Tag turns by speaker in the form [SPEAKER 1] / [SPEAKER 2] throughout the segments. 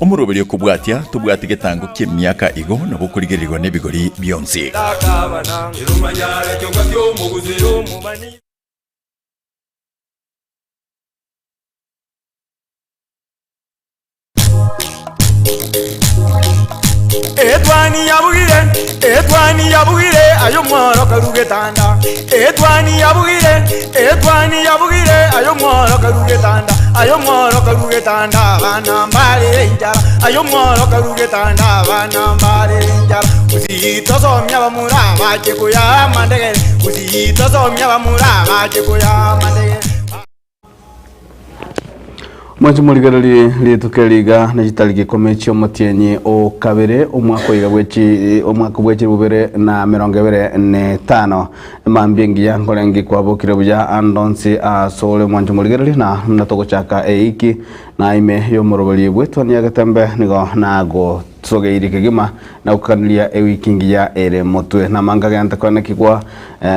[SPEAKER 1] Omuroberi okubwatya tubwate getango ky'emyaka igo nabo kurigirirwa n'ebigori byonse.
[SPEAKER 2] Etwani yabugire ayo mworo karugetanda. Etwani yabugire ayo mworo karugetanda. Ayo mworo karugetanda bana mbale njara. Ayo mworo karugetanda bana mbale njara. Uzito somya bamura baje kuya mandegere. Uzito somya bamura baje kuya mandegere.
[SPEAKER 3] Mwanji muligarali litukeliga na jitaligi komechi omutienyi o kabere omwaka bwechi bubere na 2025 mambiengi ya ngolengi kwa bukire buja andonsi asole mwanji muligarali na natoko chaka eiki na ime yo morobali bwetu ni agatembe nigo nago sogeiri kigima na ukanilia ewikingi ya ere motwe na manga gante kone kikwa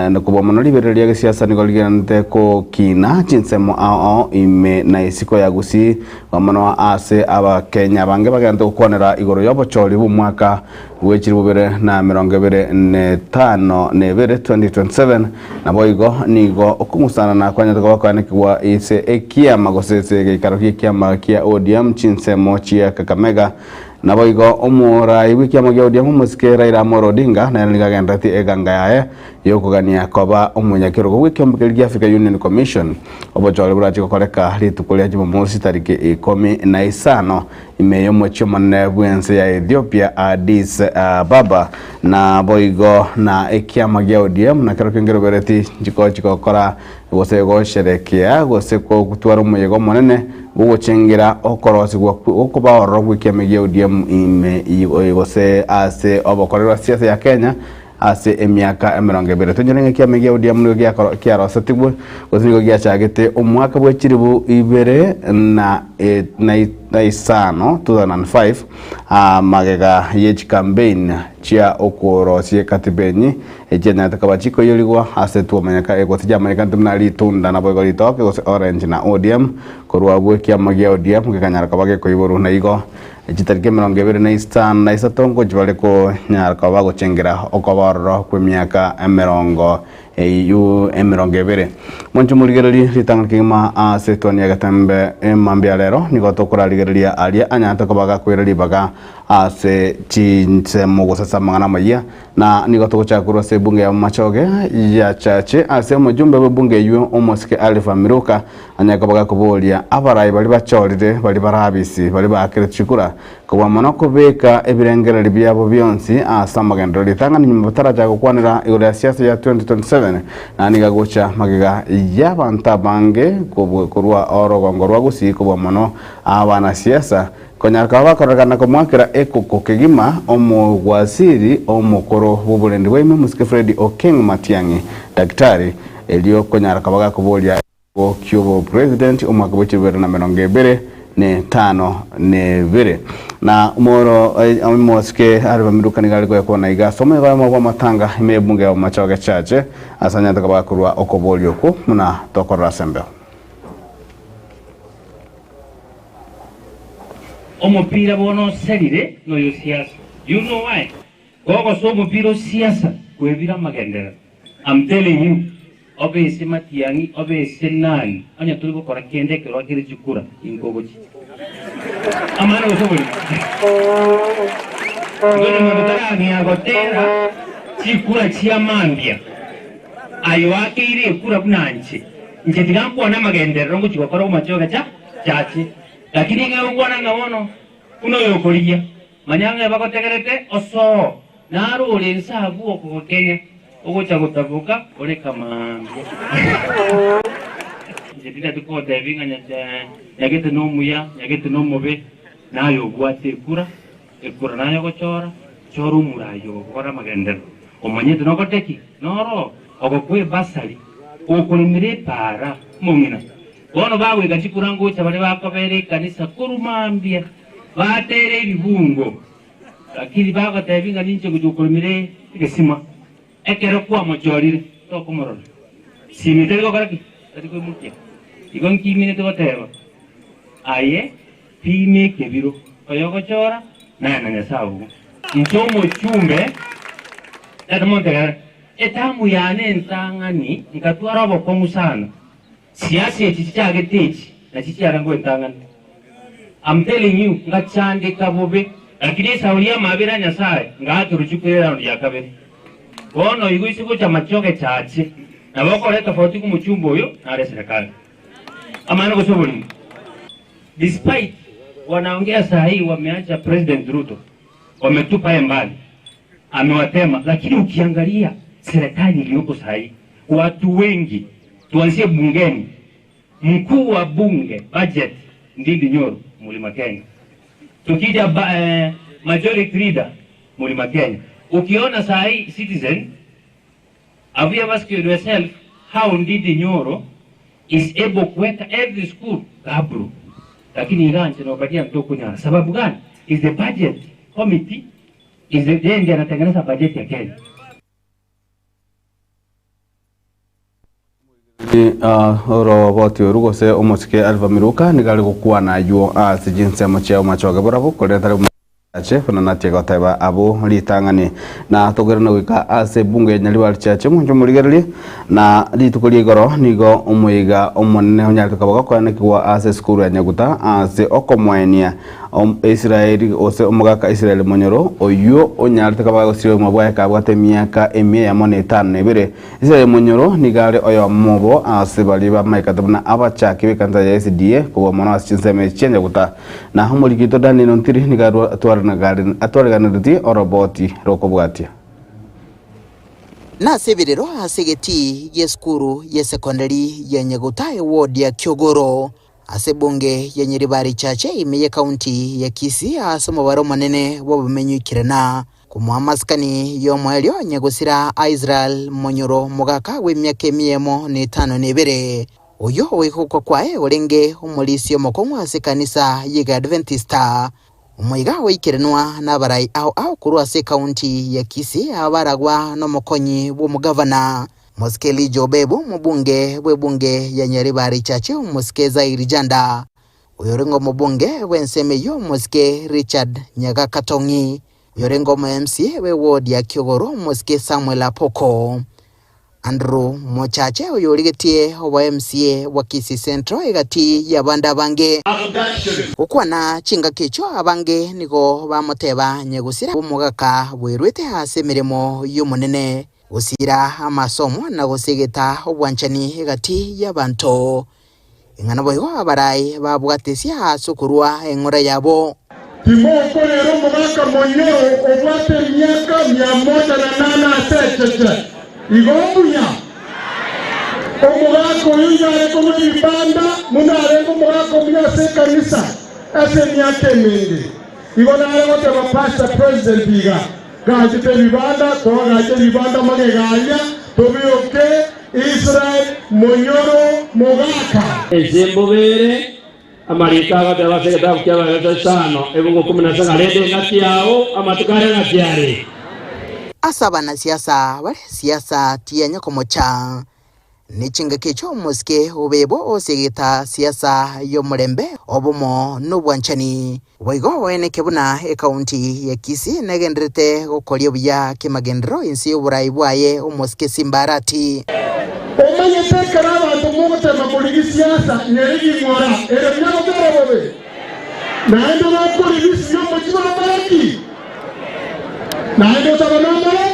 [SPEAKER 3] na kubo monoli berelia siasa nigo ligante ko kina chinsemo ao ime na isiko ya gusi wamano ase aba Kenya bange bagante kukonera igoro yobo choli bu mwaka bwechiri bubere na 2025 nebere 2027 na boigo nigo okumusana na kwanya toko kwane kikwa ise ekia magosese gikaroki kia kia ODM chinsemo chia Kakamega na boigo omura iwiki amagya ODM musike Raila Amolo Odinga na yaniga gendati eganga yae yokugania koba omunyakiro go wiki ombukirigi Africa Union Commission obojole burachi kokoreka litukulia Jumamosi tariki 15 imeyo mochomane bwense ya Ethiopia Addis Ababa na boigo na ekiamagya ODM na kero kengero bereti chiko kora gose go sherekea gose ko kutwara umuyego monene buguchengira okorosi okuba orogwe kiamagya ODM ime gose ase obokorerwa siasa ya Kenya ase emiaka 20 tonyorenge kiamagya ODM no gya rosatibwe gose gya chagete omwaka bwechiribu ibere na isano 2005 magega yechi campaign chia okorosie katibenyi ejena takabachiko yoligwa ase tuomanyaka egotija amerikantu na litunda na boigo litoke gose Orange na ODM korwa bwe kiamagya ODM ngikanyara kabage ko iboru na igo ejitarike 20 na isatongo jibale ko nyara kabago chengera okobaro kwe miaka 20 monjo muligereri litangakima ase tonia gatambe emambia lero nigo tokora ligereria alia anyata kabaga kwireri baga ase chinsemo gosasa mangana maya na nigo tokochakura se bunge ya machoge ya chache ase mujumbe wa bunge yu omoske Alpha Miruka anyaka baga kubolia abarai bali bachorire bali barabisi bali bakire chikura kwa monoko beka ebirengereri byabo byonsi asamagendero litanga ni mbataraja gukwanira igora siasa ya 2027 na niga gocha magega yabanta bange kurwa orogongorwa gusi kwa mono abana siasa konyaka bakoragana ko mwakira ekoko kigima omugwasiri omukoro bubulendi weme musike Fred Okeng Matiangi daktari elio konyara kabaga kubolia ko Cuba president omwaka bwechibere na 2025 na umoro amoske arba mirukani gali ko kona iga some ga mo matanga imebunge ya machoge chache asanya takabaga kurwa okobolio ko muna tokora sembe
[SPEAKER 4] omupira bono serire no yo siasa. You know why? Gogo so omupira siasa kwebira magendera. I'm telling you, obese Matiangi, obese nani, anya tuligo kora kende kero kire chukura ingogochi. Amana usobuli. Ngono mabutara ni agotera chikura chiamambia. Ayo akire kura kunanche. Nje tigampo na magendera ngo chikora umachoga chache. Lakini ngewe kuwana ngawono kuno yokolia manyanga bakotegerete oso naro olensa agu okukenya ogocha gutabuka ole kamambye jedina tukote binga nyagete no muya nyagete no mobe nayo gwate ekura nayo gochora choru murayo kora magendero omanyete no goteki noro ogokwe basali okolimire para mumina bono bawe gachikurango chabale bakobere kanisa kurumambia batere ibibungo lakini baga tabinga ninche kujukolmire ikesima ekero kwa mochorire to komororo simitego karaki tari ko mutia igon kimine to teba aye pime kebiro oyoko chora na nyasawu nchomo chumbe tatamonte etamu yane ntangani nkatwara bokongu sana siasa echichage techi na chichara ngo ntangani. I'm telling you ngachande kabobe lakini saulia mabira nyasaye ngaturuchukwera ndo yakabere bono igwisiko cha machoke chache na bako leta tofauti ku muchumbo yo na serikali amana kusobuli. Despite wanaongea saa hii wameacha President Ruto wametupa mbali amewatema, lakini ukiangalia serikali iliyoko saa hii watu wengi tuanzie bungeni, mkuu wa bunge budget Ndindi Nyoro Mlima Kenya, tukija majority leader Mlima Kenya. Ukiona saa hii Citizen, have you ever asked yourself how Ndindi Nyoro is able kuweka every school Kabru, lakini Iranchi na wapatia mtoko Nyara? Sababu gani? Is the budget committee, is the ndiye anatengeneza budget ya Kenya.
[SPEAKER 3] Roboti urugose umosike Alva Miruka nigali gukua na yuo jinsi ya macheo machoga borabo koleta ache fana natia goteba abo litangani na togera no wika ase bunge nyali wal chache munjo muligerli na litukuli goro nigo umuiga omonne onyaka kabaga kwana kiwa ase skuru ya Nyaguta ase okomwenia Israeli ose omugaka Israeli monyoro oyo onyalite kabaga sio mabwa kabwate miaka emie ya mone 5 ebere Israeli monyoro nigale oyo mobo ase bali ba maikatabuna abachaki bekanza ya SDA kuba mona asinseme chenja guta na humuligito dani nontiri nigaro atwariganiriti oroboti rokobwatia
[SPEAKER 5] na sebirero asegeti yeskuru ye secondary ya Nyaguta ward ya Kyogoro ase bunge ya Nyiribari chache imeye county ya Kisii ase mubaro manene wobumenyukirana kumwamaskani yomwelyo Nyagusira Israel Monyoro mugaka w'emyaka 152 uyo wikuko kwae urenge umulisi omokongwa ase kanisa yiga Adventista umuiga wikirenwa n'abarai au kuru ase county ya Kisii abaragwa n'omukonyi w'omugavana Moskeli Jobebu mubunge w'ebunge ya Nyaribari chache umuskeza irijanda uyorengo mubunge w'ensemeyo Moske Richard Nyagakatongi uyorengo MCA we ward ya Kyogoro Moske Samuel Apoko Andrew Mochache uyorigetie owa MCA wa Kisii Central egati yabanda bange ukwana chinga kicho abange nigo bamoteba Nyagusira umugaka bwirwete hase mirimo y'umunene usira amasomo na gusegeta obwanchani egati yabanto ingana boyo abarai babwatesia hasukurwa engora yabo
[SPEAKER 6] Timoko lero mugaka Monyoro obwate myaka 108 asecheche igombunya omugaka oyunjare ko muri banda munare ko mugaka myase kanisa ase myaka mingi igona lero te bapasta president biga gajite bibanda to gaje bibanda mageganya tobioke Israel Monyoro mugaka
[SPEAKER 7] ezembobere amarika agatebase getabu ky'abantu sano ebungo 17 rede ngati yao amatukare ngati yare
[SPEAKER 5] asaba na siasa bale siasa tianya komocha nichinga kicho Moske obebo osegeta siasa yomulembe obumo nubwanchani boigo wene kebuna county ya Kisii nagendrete gokolyo bya kimagendero insi uburai bwaye Moske Simbarati
[SPEAKER 6] omanye tekara abantu mugotema muri siasa nyeri ngora ere nyago bobe naendo bakora ibisi yo mu kibabaraki naendo tabanamara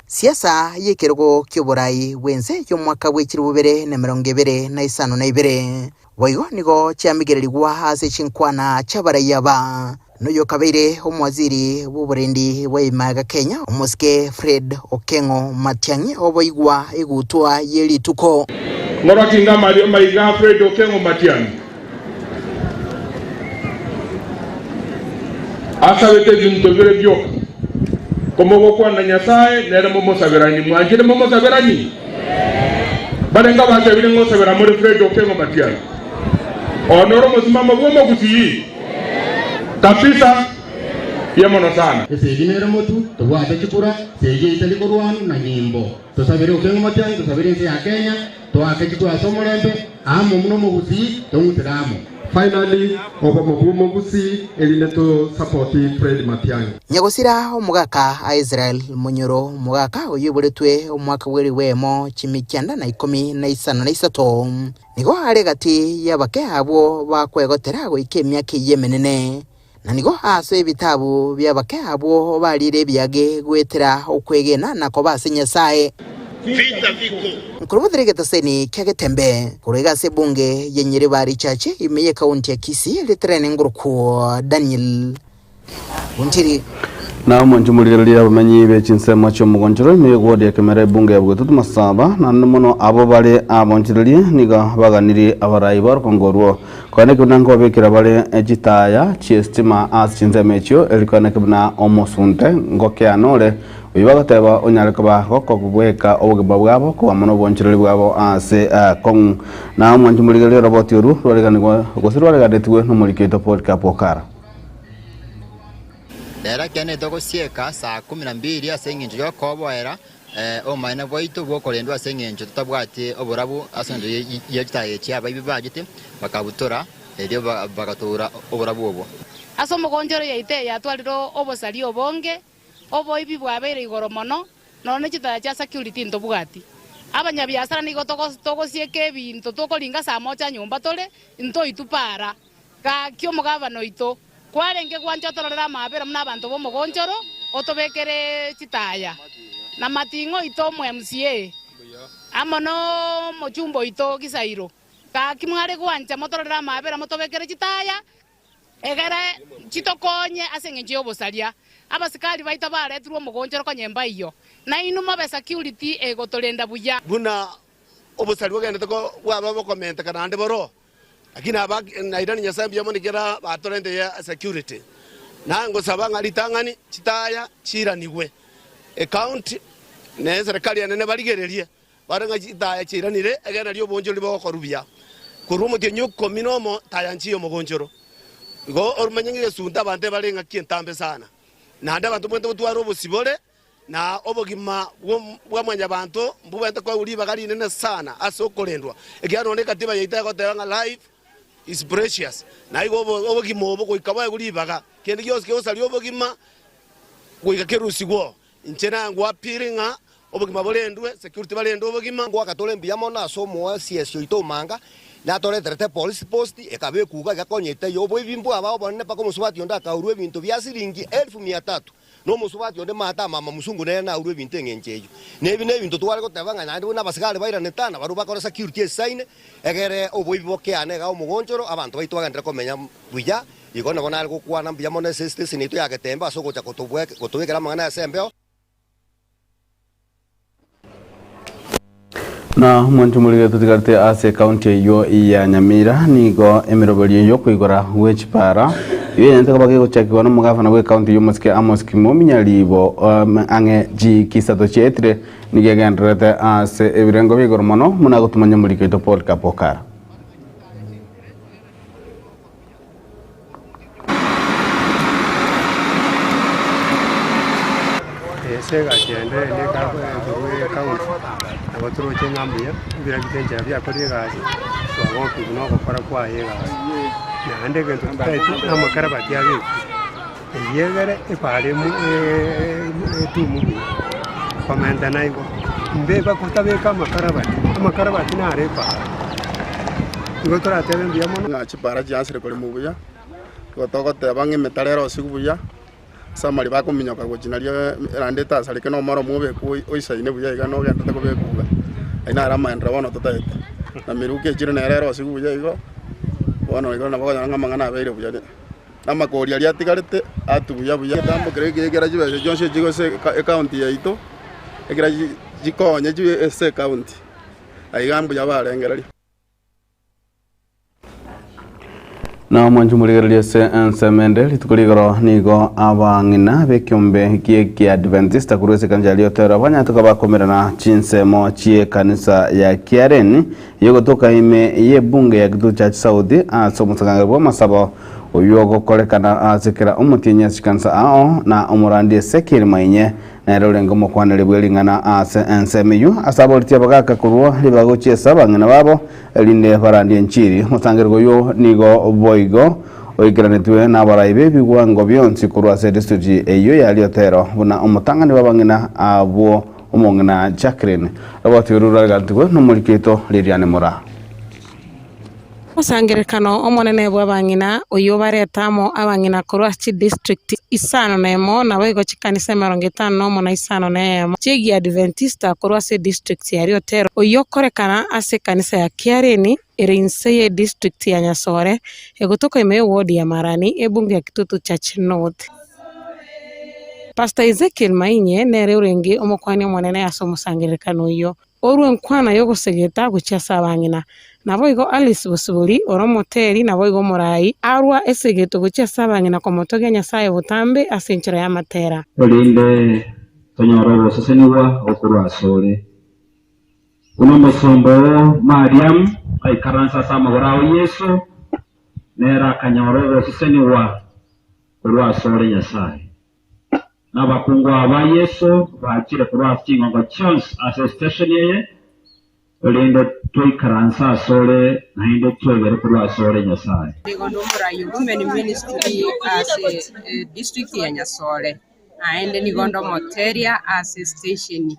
[SPEAKER 5] siasa yekergo ky'uburai wenze yo mwaka w'ikirubere na 2022 boigo nigo cyamigererwa hase chinkwana chabarayaba noyo kabere omwaziri w'uburendi w'Imaga Kenya Moske Fred Okengo Matiang'i oboigwa egutwa yerituko
[SPEAKER 6] morakinga maiga Fred Okengo Matiang'i asabete bintu bire byoka como gukwana Nyasaye nere mo musaberani mwangire mo musaberani barenga basabire ngo sabera muri Fred Okengo Matiang'i onoro musimama bwo gusiyi kabisa yemono sana
[SPEAKER 8] esedinere motu tobwate chikura seje italiko rwanu na nyimbo tosabire Okengo Matiang'i tosabire nsi ya Kenya toake chikura somolembe amo muno mugusi tomutiramo
[SPEAKER 9] Finally, Obomobumo Busi, Elineto Sapoti, Fred Matiang'i.
[SPEAKER 5] Nyagosira omugaka a Israel Munyoro mugaka uyuburetwe omwaka weri wemo chimikyanda na 13 nigo ari gati y'abake abo bakwegotera goike emyaka yemenene na nigo aso ebitabu by'abake abo barire byage gwetera okwegena nako basenyasaye
[SPEAKER 10] vita viko
[SPEAKER 5] Kurubudrigeta seni Kagetembe kurega sebunge yenyere bari chache imeye kaunti ya Kisii litrene nguruku Daniel Untiri
[SPEAKER 3] na umunjumulirali abamenyi bechinsemo cyo mugonjoro imego ya kamera bunge ya bwetu masaba na nono abo bale abonjirali niga baganiri abarayi barkongorwo kone kunango bekira bale ejitaya chiestima as chinzemechyo elikone kubna omosunte ngoke anole uyibagateba onyaleka ba kokubweka obugaba bwabo ko amono bonjirali bwabo ase kong na umunjumulirali robot yoru roleganirwa gosirwa legadetwe no muliketo podcast pokara
[SPEAKER 11] Dera kene toko sieka saa 12 asenginjo yokoboera omaina boito bokolendwa asenginjo tutabwate oburabu asenjo yekitaye cyaba ibibagite bakabutora eryo bagatura oburabu obwo
[SPEAKER 12] aso mugonjoro yaite yatwaliro obosali obonge obo ibi bwabere igoro mono none kitaya cya security ndobwati abanyabiasara nigo toko sieke ebinto tokolinga saa moja nyumba tole into itupara ka kyo mugabano ito kwarenge kwanja torera mabera muna abantu bo mugonjoro otobekere kitaya na matingo ito mu MCA amono mochumbo ito kisairo ka kimware kwanja motorera mabera motobekere kitaya egere chitokonye asengenje obosalia abasikali baita baretruo mugonjoro konyemba iyo na inuma be security egotolenda buya
[SPEAKER 10] buna obosali bogende toko bwaba bokomenta kanande boro lakini aba naidani nyasambi yamonikera batorende ya security nango sabanga litangani chitaya chiraniwe account ne serikali yanene baligererie baranga chitaya chiranire egena lyo bonjoro bokorubya kurumo tenyuko minomo tayanchiyo mugonjoro go ormanyenge sunda bande balenga kientambe sana na nda bantu mwente butwaro bosibole na obogima bwamwanya bantu mbubente kwa uliba kali nene sana asokolendwa egiano ne katiba yaita ko tanga live is precious na igo obogima obo ikaba ulibaga kende gyose osali obogima kuikakerusigwo nchena ngwa piringa obogima bolendwe security balendo obogima
[SPEAKER 13] ngwa katole mbiyamo na somo CSO itomanga na tole trete police post ekabe kuga gakonyete yobo ibimbo aba bonne pako musubati onda kaurwe bintu bya siringi 1300 no musubati onde mata mama musungu ne na urwe bintu ngenjeyo nebi bintu twale ko tabanga na ndi na basigale baira netana baruba ko security sign egere obo iboke ane ga umugonjoro abantu baitwagandira komenya buya igona bona algo kwana mbiyamo ne station ito yagetemba soko cha kotobekera mangana ya sembeo
[SPEAKER 3] na mwantu mulige tutigarte ase county yo ya Nyamira nigo emirobeli yo kwigora wechipara yente kabage gochakwa no mugavana we county yo Moske Amos Kimominya libo ange ji kisato chetre nigegendrete ase ebirengo bigoro mono muna gutumanya mulige to podcast pokara
[SPEAKER 14] sega chende ne ka county abaturo chengambiya bira kitenja bya kori gazi wabo kuno gukora kwa yega nande gento taiti amakarabati yage yegere ipare mu tumu komanda naigo mbeba kutabeka amakarabati na arepa igotora tebe mbiyamo
[SPEAKER 15] na chipara jansere kori mubuya gotoko tebange metalero sigubuya samari bakominyoka gojinaria randeta salike no maro mube ku oisaine buya igano genda ko bekuga aina arama endra bono totaete na miruke chire na rero sigubuya igo bono igo na boga ngama ngana beire buya na makori ali atigarete atubuya buya tambo krege gera jibe jonse jigo se county ya ito egera jikonye jibe se county aigambu ya barengerari na mwanju muligerelie se ensemende litukuligoro nigo abangina bekyombe kieki Adventista kurwese kanjali otera banya tukabakomera na chinsemo chie kanisa ya Kiareni yego toka ime ye bunge ya Kitu Church Saudi aso musangabo masabo
[SPEAKER 3] uyo gokorekana azikira umutinya sikansa ao na umurandi Ezekiel Mainye na rulengo mukwanire bwelingana ase ensemiyu asabolitia bagaka kurwo libagochie sabangina babo elinde barandi enchiri musangirgo yo nigo boigo oikiranitwe na baraibe bigwango byonsi kurwa se district eyo yaliotero buna umutangani babangina abo umongina Jacqueline roboti urura gantigwe numurikito Liliane Mura
[SPEAKER 16] musangerekano omonene bwabangina oyo baretamo abangina kurwa district isano nemo na baigo chikanisa 50 mona isano nemo chegi Adventista kurwa se district yaliotero oyo korekana ase kanisa ya Kiareni erinse district ya Nyasore egotoka ime ward ya Marani ebunge ya Kitutu Church North. Pastor Ezekiel Mainye nere urengi omokwani omonene aso musangerekano yo orwe nkwana yo gusegeta guchasa abangina naboigo Alice Busubuli oromoteri naboigo Murai arwa esegeto guchasa abangina komotoge Nyasaye butambe asenchera ya matera
[SPEAKER 17] olinde tonyoro soseniwa okurwa sore uno musombo Mariam aikaransa samagorao Yesu nera kanyoro soseniwa kurwa sore Nyasaye nabakungwa ba Yesu bakire kurwa kingo chance as station yeye olinde twikaransa sore nainde twegere kurwa sore Nyasaye
[SPEAKER 18] Nigondo Murai Women Ministry as district ya Nyasore aende nigondo Moteria as station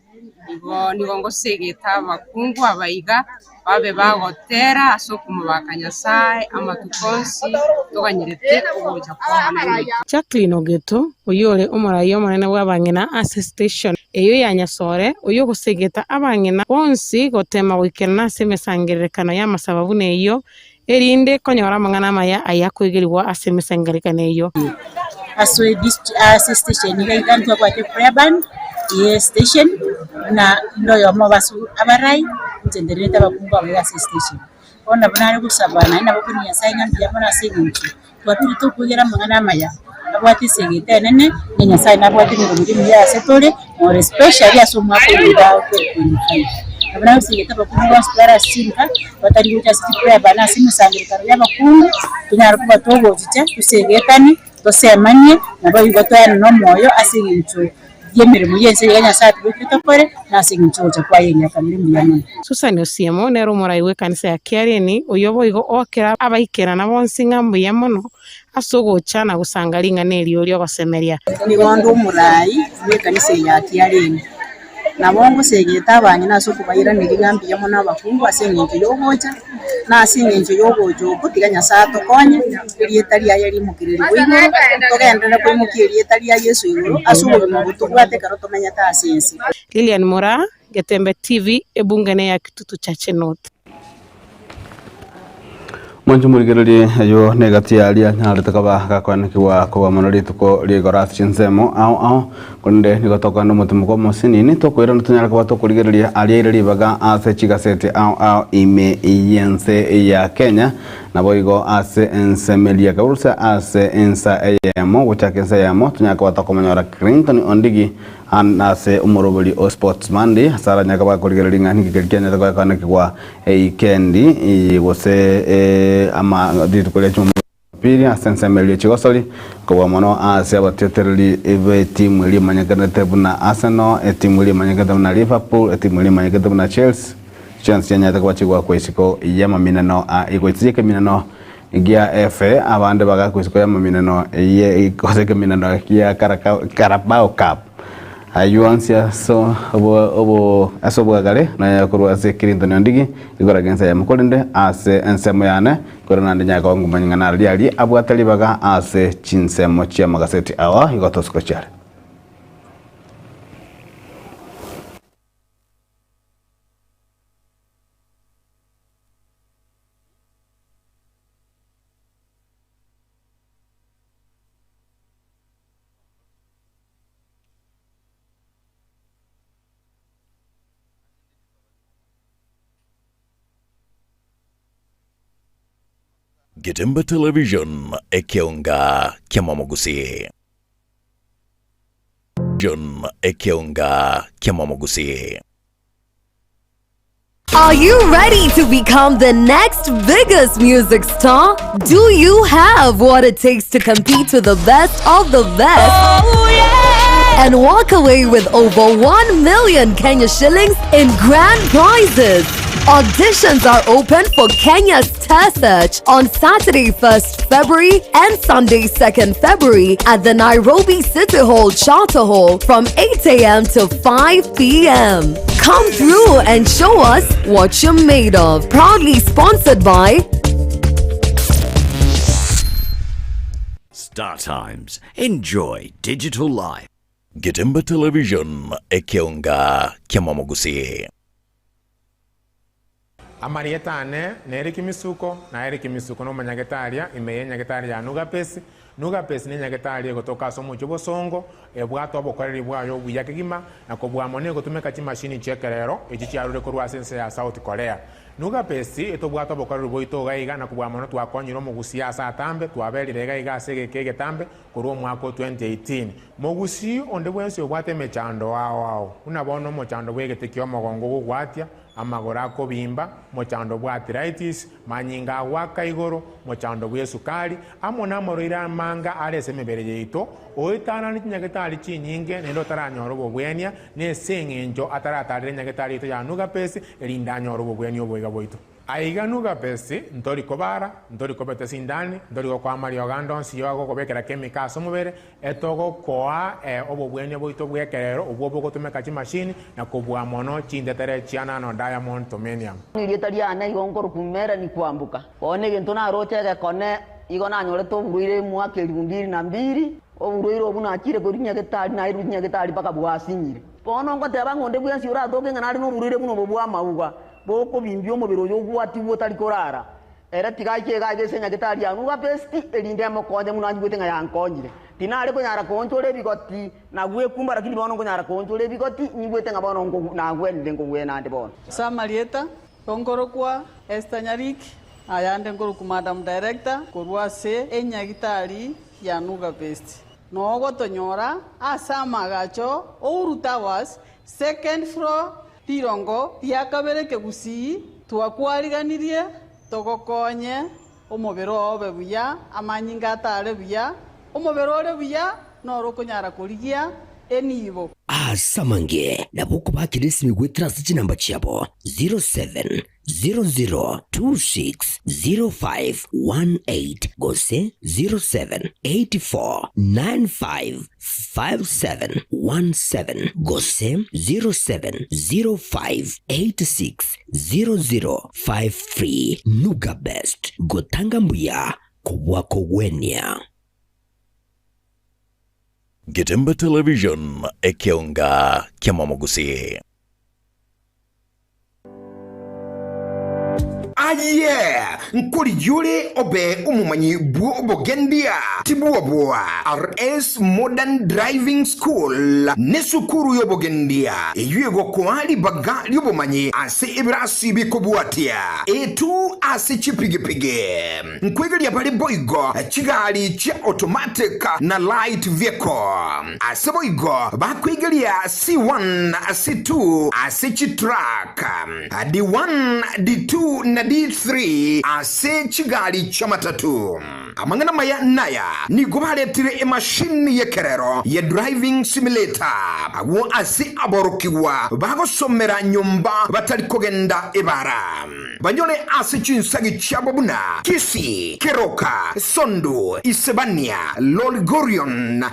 [SPEAKER 18] nigongo segeta bakungu abaiga babe bagotera asokumu bakanyasaye amatukonsi tuganyirete ubuja kwa
[SPEAKER 16] Jacqueline Ogeto oyole Umurai omonene bwabangina as station eyo ya Nyasore oyo gusegeta abangina bonsi gotema wikerana semesangerekano ya masababu neyo erinde konyora mangana maya ayakwegerwa asemesangerekano eyo
[SPEAKER 19] aswe station igantwa kwa Preban ye station na ndoyo mobasu abarai nzendereta bakumba ba station ona banare gusabana ina bakuni yasainga byabona segintu twapiri to kugera mangana maya abati segete nene nyasaye nabwati ngumuri ya setore or especially asomwa ko nda ko abana segete bakumba spara sinka batari gucha sipre bana simusangirikano y'abakungu tunyara kuba togo zicha tusegetani tosemanye nabayigo toyana no moyo asegintu yemirimo yense y'Nyasaye tubikitokore nasegintu cyo kwa yenya kamiri muyano
[SPEAKER 16] Susan Osiemo nero Murai we kanisa ya Kiareni oyoboigo okera abaikera na bonsi ngambu ya mono asogocha na gusangalinga nelio lyo basemeria
[SPEAKER 19] nigondo Murai we kanisa ya Kiareni nabongo segeta abanyina asokubayira nirigambi yamo nabakungu asengenje yogocha na asengenje yogojo kutiganya sato konye erietari ya yari mukiriri wigoro togendera ko mukiri etari ya Yesu igoro asubo mu butugwate karoto menya ta asensi
[SPEAKER 16] Lilian Mura Getembe TV ebungene ya Kitutu Church North
[SPEAKER 3] Mwanju murigereri ayo negati alia nyaritaka ba gakwankiwa ko monori tuko ligora chinsemo ao konde nigotoka no mutumuko mosinini tokwira ntunyara kwa tokurigereri alia baga ase chigasete ao ime yense ya Kenya na boigo ase ensemelia kaursa ase ensa ayemo guchakensa yamo tunyaka watakomanyora Clinton Ondigi ase umuroboli o sportsman di sara nyaka ba kurigereri ngani kikenya takwa kanakwa kendi gose ama ditu kule chumu pili asensemelia chigosoli kwa mono ase abateterli ebe timu ili manyakana tebuna Arsenal timu ili manyakana na Liverpool timu ili manyakana na Chelsea chance yanyata kwa chigwa kwesiko yama minano igwetsike minano igia FA abande baga kwesiko yama minano ye ikoseke minano ya Carabao Cup ayuansia so obo asobo gale na yakurwa se Clinton Ondigi igora gensa ya mukolinde ase ensemo yane korana ndanya ka ngumanya na ali abwatali baga ase chinsemo chia magaseti awa igotosko chale
[SPEAKER 1] Getembe Television ekeonga kiamamogusi. Ekeonga kiamamogusi.
[SPEAKER 20] Are you ready to become the next biggest music star? Do you have what it takes to compete with the best of the best? Oh, yeah! And walk away with over 1 million Kenya shillings in grand prizes. Auditions are open for Kenya's Star Search on Saturday 1st February and Sunday 2nd February at the Nairobi City Hall Charter Hall from 8 a.m. to 5 p.m. Come through and show us what you're made of. Proudly sponsored by
[SPEAKER 21] Star Times. Enjoy digital life.
[SPEAKER 1] Getemba Television ekeonga kiamamogusi.
[SPEAKER 22] Amarietane neri kimisuko na eri kimisuko no manyagetaria imeye nyagetaria nugapesi ni nyagetaria gotoka somo chobosongo ebwato abokoreri bwayo buyakigima na kobwamone gotumeka chimashini chekerero echichiarure korwa sense ya South Korea nugapesi etobwato abokoreri boito gaiga na kobwamone twakonyiro mugusi asa atambe twaberire gaiga segeke tambe korwa mwaka 2018 mugusi onde bwense obwate mechando wao unabono mochando bwegetekio mogongo gugwatia amagora akobimba mochando bwa arthritis manyinga agwaka igoro mochando bwa sukari amona moroira manga arese mebere yeito oitana ni nyagetari chinyinge nendo taranyoro bobwenia ne sengenjo ataratarire nyagetari ito ya nuga pesi elinda nyoro bobwenia obwega boito aiga nuga pesi ntori kobara ntori kobete sindani ntori kwa Mario Gandon si yago kobekera chemicals omubere etogo koa obobwenia boito bwekerero obwo gotumeka chi machine na kobwa mono chindetere chiana no diamond tomenium
[SPEAKER 23] niritaria na igongoro kumera ni kwambuka one gento na rochege kone igona nyore to buruire mwaka 2002 oburuire obuna akire korinya getari na irunya getari paka bwasinyire bono ngoteba ngonde bwensi urathoke ngana no buruire buno bobwa mauga boko bimbio mubiro yo gwati wotari korara era tigaike gaige senya getari anu ga besti elinde mokonje muno anjwete nga yankonyire tinare ko nyara konchole bigoti na gwe kumba lakini bono ko nyara konchole bigoti nyibwete nga bono ngo na gwende ngo gwe nande bono
[SPEAKER 24] Samarieta konkoro kwa Estanyarik ayande ngoro ku madam director korwa se enya gitari ya nuga best no gotonyora asama gacho Ouru Towers second floor tirongo tiakabere kegusi twakwariganirie togokonye omobero obe buya amanyinga atare buya omobero ole buya noro konyara kurigia enibo
[SPEAKER 21] Asamange na buku bakirisi migwetira namba chiabo 0700260518 gose 0784955717 gose 0705860053 Nuga Best gotanga mbuya kubwa kogwenia.
[SPEAKER 1] Getemba Television ekeonga kiamamogusi.
[SPEAKER 25] Nkuri yule obe umumanyi buo obogendia tibuwa bua RS Modern Driving School nesukuru yobogendia eyuego kwali baga yobomanyi ase ibrasi bikobuatia etu ase chipigipige nkwegeli ya bali boigo chigali cha automatic na light vehicle ase boigo bakwegeli ya C1 C2 ase chitruck D1 D2 na D3 ase chigali cha matatu amangana maya naya ni gobaletire emashini yekerero ye driving simulator awo ase aborokiwa bagosomera nyumba batari kogenda ebara banyone ase chinsagi chabobuna Kisi Keroka Sondu Isebania Lolgorion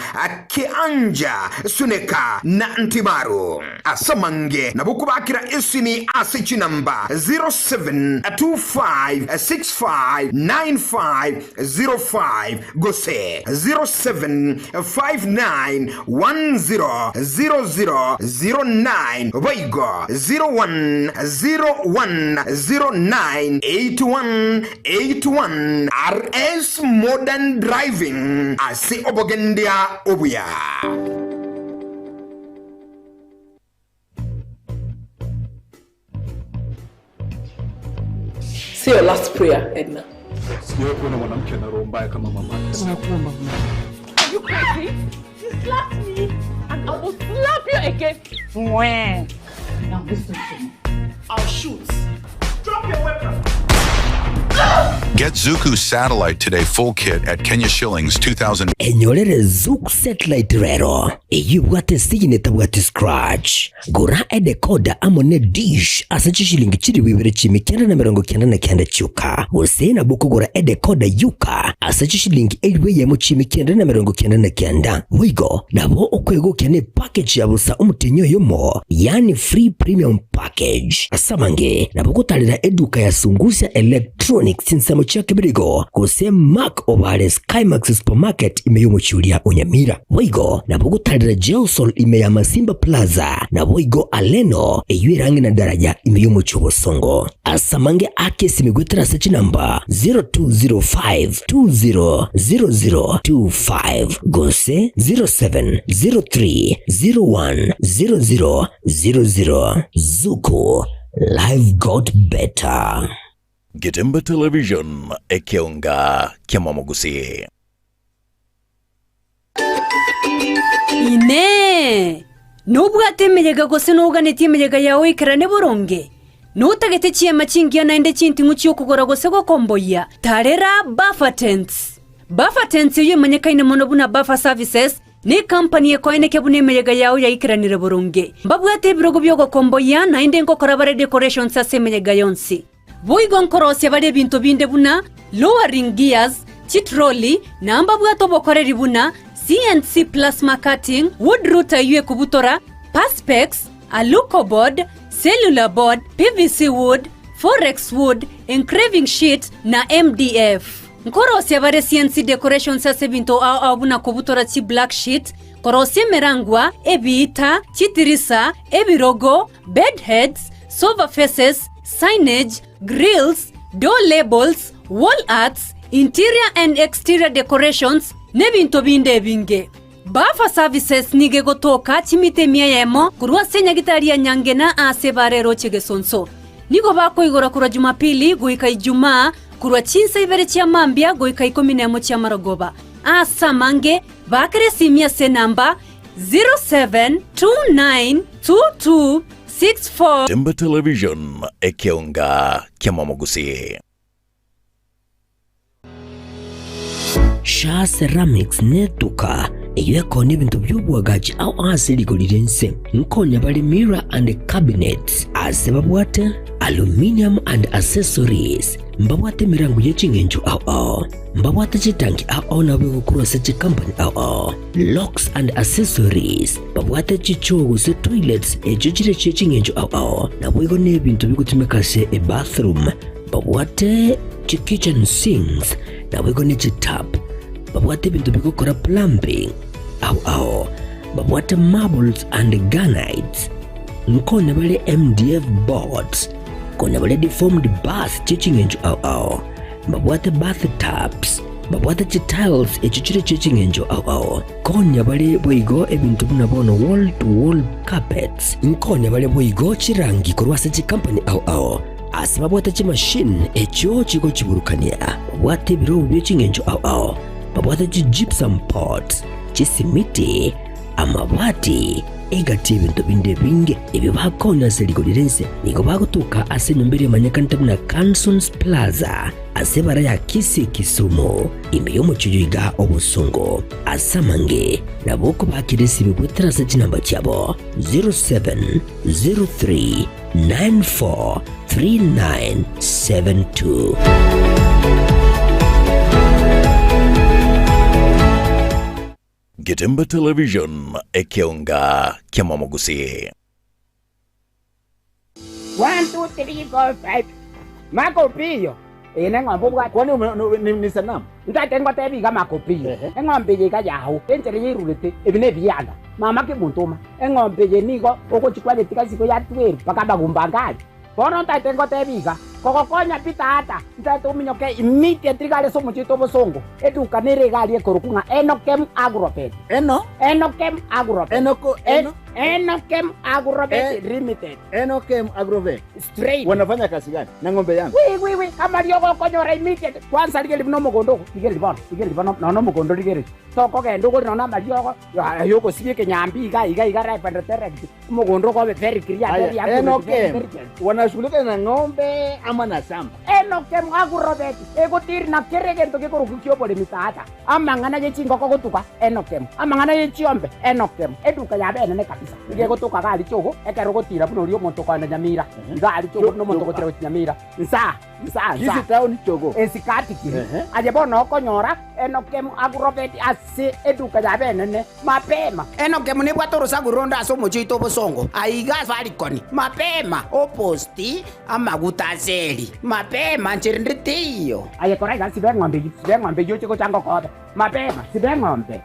[SPEAKER 25] Keanja Suneka na Ntimaru asamange na bukubakira esini ase chinamba 0725659505 gose 0759100009 Vaigo 0101098181 RS Modern Driving ase obogendia obuya.
[SPEAKER 26] Say your last prayer, Edna.
[SPEAKER 27] Siyo kuna mwanamke na roho mbaya kama mama.
[SPEAKER 26] Nakuomba. Are you crazy? You slapped me and I will slap you again. Now listen to me. I'll shoot.
[SPEAKER 2] Get Zuku Satellite Today full kit at Kenya shillings 2,000.
[SPEAKER 21] Enyorere Zuku Satellite rero. Iyubwate sigineta bwate scratch. Gura decoder amone dish asachi shilingi chiri wibere chimi kenda na mirongo kenda na kenda chuka. Usena buku gura decoder yuka asachi shilingi eliwe yemo chimi kenda na mirongo kenda na kenda. Wigo nabo okwego kene package ya busa umutinyo yomo. Yani free premium package. Asamange nabo kutalira eduka ya sungusia electronics sinsamo chake birigo kuse Mark Ovale Skymax Supermarket imeyumuchulia Onyamira. Wigo nabo kutalira Gelsol imeya Masimba Plaza na Wigo Aleno eyuirangi na daraja imeyumuchu Bosongo. Asamange ake simigwetera search number 0205200025 gose 0703010000. Zuku, life got better.
[SPEAKER 1] Gitemba Television ekeonga kiamamogusi.
[SPEAKER 4] Ine nubwatemerega gose nuganetemerega yawe ikarane boronge nutagete chiema chingia naende chinti nguchi okugora gose gokomboya tarera Buffer Tents yo manyakaine mono buna Buffer Services ni company ekoine kebunemerega yawe ya ikiranire boronge mbabwate birogo byo gokomboya naende ngokora bare decorations asemerega yonsi Boigo nkorosya bare bintu binde buna lowering gears chitroli namba bwato bokoreri buna CNC plasma cutting wood router yue kubutora perspex aluco board cellular board PVC wood forex wood engraving sheet na MDF nkorosya bare CNC decorations ase bintu au buna kubutora chi black sheet korosya merangwa ebiita chitirisa ebirogo bed heads sofa faces signage grills door labels wall arts interior and exterior decorations nebinto binde binge Buffer Services nige gotoka chimite miayemo kurwa senya gitari ya nyangena ase barero chegesonso nigo bako igora kura Jumapili goika Ijumaa kurwa chinsa ibere chia mambia goika 11 chia marogoba asa mange bakere simia se namba 07292264.
[SPEAKER 1] Gitemba Television ekeonga kiamamogusi.
[SPEAKER 21] Sha Ceramics netuka eyueko n'ebintu by'obwagaji au asiligolinse nkonya bali mirror and cabinets asebabwate aluminium and accessories mbabwate mirango y'echingenjo au mbabwate chitanki au nabwego kurose company au locks and accessories babwate chichogo se toilets echichire chechingenjo au nabwego n'ebintu bigutumikase e bathroom babwate kitchen sinks nabwego n'echitap babwate bintu bigokora plumbing au babwate marbles and granites nkona bale MDF boards kona bale deformed bath chichingenjo au babwate bathtubs babwate tiles echichire chichingenjo au konya bale boigo ebintu bunabono wall to wall carpets nkona bale boigo chirangi kurwasa chi company au asibabwate chi machine echo chiko chiburukania babwate biro byechingenjo au babwate chi gypsum pots chisimiti amabati egati ebintu binde binge ebyo bakona seligolirense nigo bagutuka ase nyombere manyakanta na Cansons Plaza asebara ya Kisumu imeyomo chijuiga obusungo asamange naboko bakiresi bibwetera se chinamba cyabo 0703943972.
[SPEAKER 1] Gitemba Television ekeonga kiamamogusi.
[SPEAKER 5] 1 2 3 4 5 makopio ene ngombo bwa kwani ni sanamu ntatengwa tebi kama makopio engombe je kajaho entere yirulete ebine byanda mama ke muntuma engombe je niko okochikwaje tikasiko ya tweri pakaba kumbangali bono ntatengwa tebi kokokonya pitata ntato minyoke immediately gale somo chito bosongo eduka nere gali ekorokunga enokem agropet enokem agropet Enokem Agrovet Limited.
[SPEAKER 6] Enokem Agrovet.
[SPEAKER 5] Straight.
[SPEAKER 6] Wanafanya kazi gani na ng'ombe yangu?
[SPEAKER 5] Wi kama lioko konyora immediate. Kwanza ligeli no mugondo, ligeli bono. No mugondo ligeli. Toko kendo ko no malioko. Yoko siye kenyambi iga repanda direct. Mugondo ko very clear.
[SPEAKER 6] Enokem. Wanashughulika na ng'ombe ama na shamba?
[SPEAKER 5] Enokem Agrovet. Ego tiri na kerege to ke korukio pole misata. Amangana ye chingo ko kutuka Enokem. Amangana ye chiombe Enokem. Eduka ya bene ne kabisa. Nige kutuka gali chogo ekero gotira buno rio monto kwa Nyamira. Gali chogo no monto gotira Nyamira. Nsa.
[SPEAKER 6] Hizi town chogo.
[SPEAKER 5] Esikati kiri. Aje bono konyora Enokem Agrovet ase eduka ya bene ne mapema. Enokem ne bwatoro saguronda asomo chito bosongo. Aiga Falikoni. Mapema oposti amaguta zeli. Mapema nchirinditiyo. Aye koraiga sibeng'ombe yo chiko chango kobe. Mapema sibeng'ombe.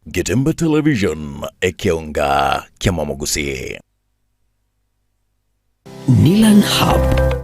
[SPEAKER 1] Getemba Television ekionga kiamamugusi.
[SPEAKER 21] Nilan Hub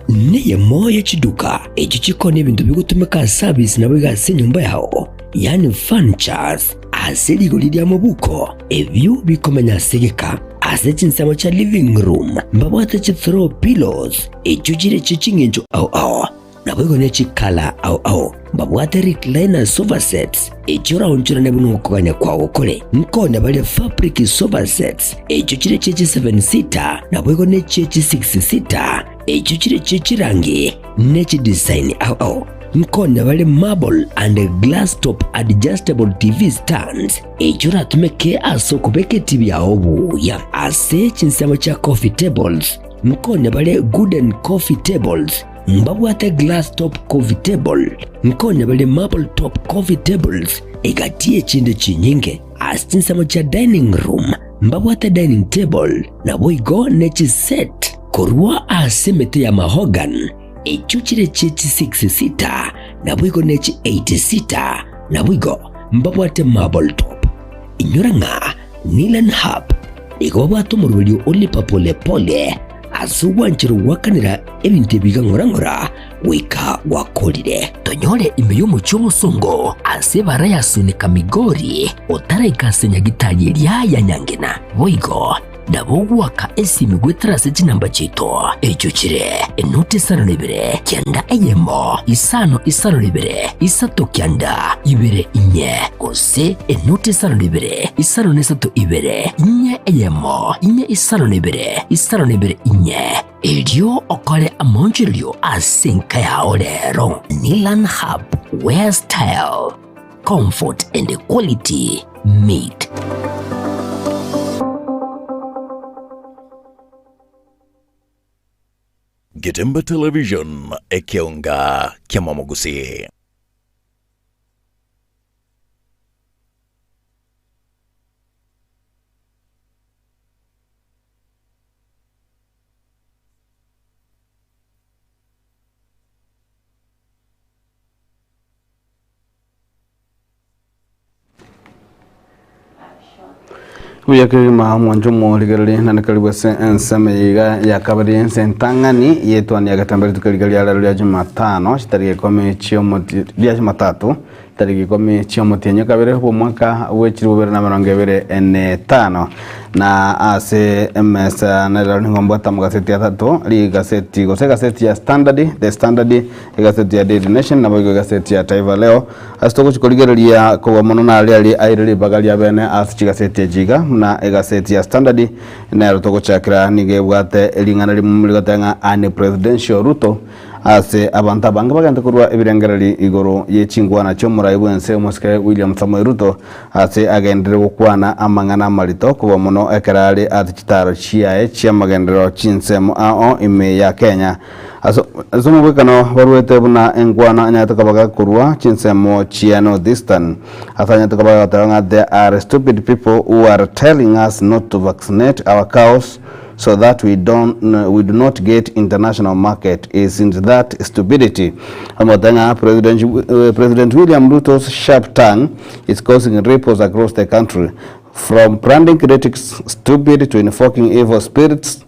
[SPEAKER 21] niye moya chiduka echo chikona ebintu bigutumika service nabo igase nyumba yao yani furnitures aseligo lya mabuko ebyo bikomenya segeka ase chinsamo cha living room mbabwate chi throw pillows echo chire chichingenjo au nabo igone chikala au mbabwate recliner sofa sets echo raunchura nebuno okoganya kwawo kole nkone bali fabric sofa sets echo chire chechi 7 seater nabo igone chechi 6 seater echo chire chechi rangi nechi design au nkone bali marble and glass top adjustable TV stands echo ratumeke aso kubeke TV yao buya ase chinsamo cha coffee tables nkone bali wooden coffee tables mbabwate glass top coffee table nkone bali marble top coffee tables egatie chinde chinyinge asinsamo cha dining room mbabwate dining table na boigo nechi set korwa asemete ya mahogan echuchire chechi 6 seater na boigo nechi 8 seater na boigo mbabwate marble top inyoranga Nilan Hub igobwato murulio olipa pole pole asuwanchiro wakanira ebintu bigangorangora wika wakolire tonyole imbeyo muchobo songo asebara yasunika migori otara ikasenya gitali lya nyangena boigo nabogwaka esimi gwetrase chinamba chito echo chire enoti sano libere kyanda eyemo isano libere isato kyanda ibere inye kose enoti sano libere isano nesato ibere inye eyemo inye isano libere inye elio okole amonjilio asinka ya olero Nilan Hub where style comfort and quality meet.
[SPEAKER 1] Getemba Television ekionga kiamamugusi.
[SPEAKER 3] Uyakirima mwanjumo ligali nanakaliwa enseme yiga ya kabari sentangani yetwani ya gatambari tukaligali ala lya Jumatano chitariki kome chiomoti lya Jumatatu tariki kome chiomoti enyo kabere hupo mwaka wechiri ubere na marongevere N5 na ase emesa na lalo ngombo tamugaseti ya tatu li gaseti gose gaseti ya Standard The Standard gaseti ya Daily Nation na bogo gaseti ya Taifa Leo asitoko chikoligeri ya kwa monona ali airili bagali ya bene asichi gaseti ya Jiga na gaseti ya Standard na rutoko chakira nige bwate elingana limuligatanga ane presidential Ruto ase abanta banga baganda kurwa ebirengerali igoro yechingwa na chomura ibwense muske William Samoei Ruto ase agendere gukwana amangana marito kuba muno ekerali ati chitaro chiae chia magendero chinsemo ao ime ya Kenya aso mubekano barwete buna engwana anyata kabaga kurwa chinsemo chia Northeastern asanya tukabaga tanga there are stupid people who are telling us not to vaccinate our cows so that we do not get international market. Isn't that stupidity? President William Ruto's sharp tongue is causing ripples across the country, from branding critics stupid to invoking evil spirits.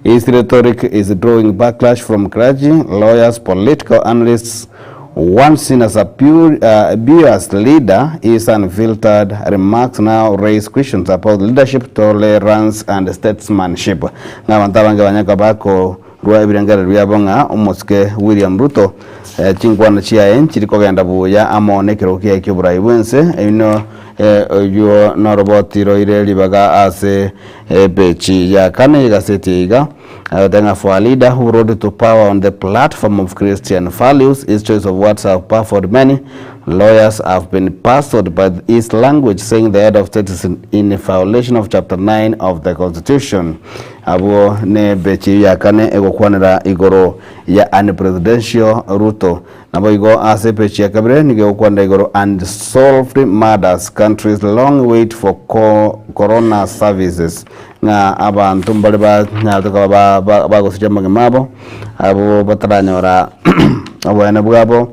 [SPEAKER 3] His rhetoric is drawing backlash from clergy, lawyers, political analysts. One seen as a abused leader, his unfiltered remarks now raise questions about leadership, tolerance, and statesmanship. Ngabantabange banyaka bako rwa ibirengera ryabonga umuske William Ruto chingwana chia chiri kogenda buya amonekero kia kyobrai bwense ino yo norobotiro ire libaga ase bechi ya kane gaseti iga then for a leader who rode to power on the platform of Christian values. His choice of words have baffled many. Lawyers have been puzzled by his language, saying the head of state is in violation of Chapter 9 of the Constitution. Abo ne bechi ya kane ego kwanera igoro ya presidential Ruto. Nabo igo ase bechi ya kabire nige kwanda igoro unsolved murders. Countries long wait for corona services. Nga abantu mbali ba nyatuka ba gusijama ngemabo abo bataranyora abo ene bwabo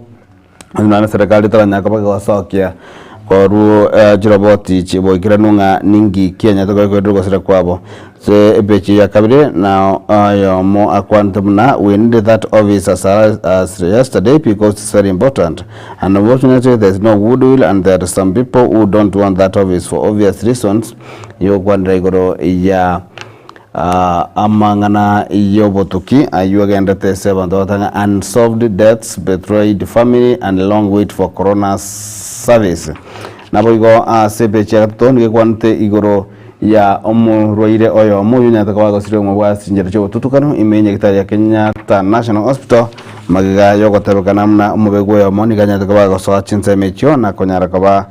[SPEAKER 3] nana serikali taranya ka bagasokya koru jiroboti chibo kiranunga ningi Kenya to ko drogo sira kwabo se bechi ya kabire now yo mo akwantumna we need that office as yesterday because it's very important, and unfortunately there's no goodwill and there are some people who don't want that office for obvious reasons. Yo kwandra igoro ya amangana yobotuki ayugenda tese bandotanga unsolved deaths, betrayed family, and long wait for corona service. Nabo igo sebechi atoni kwante igoro ya roire oyo munya takawago sire mu bwasinjira cyo tutukano imenye kitari ya Kenyatta National Hospital magiga yogo tabukana mna umubego yo monika nya takawago so chinse mecho na konyara kaba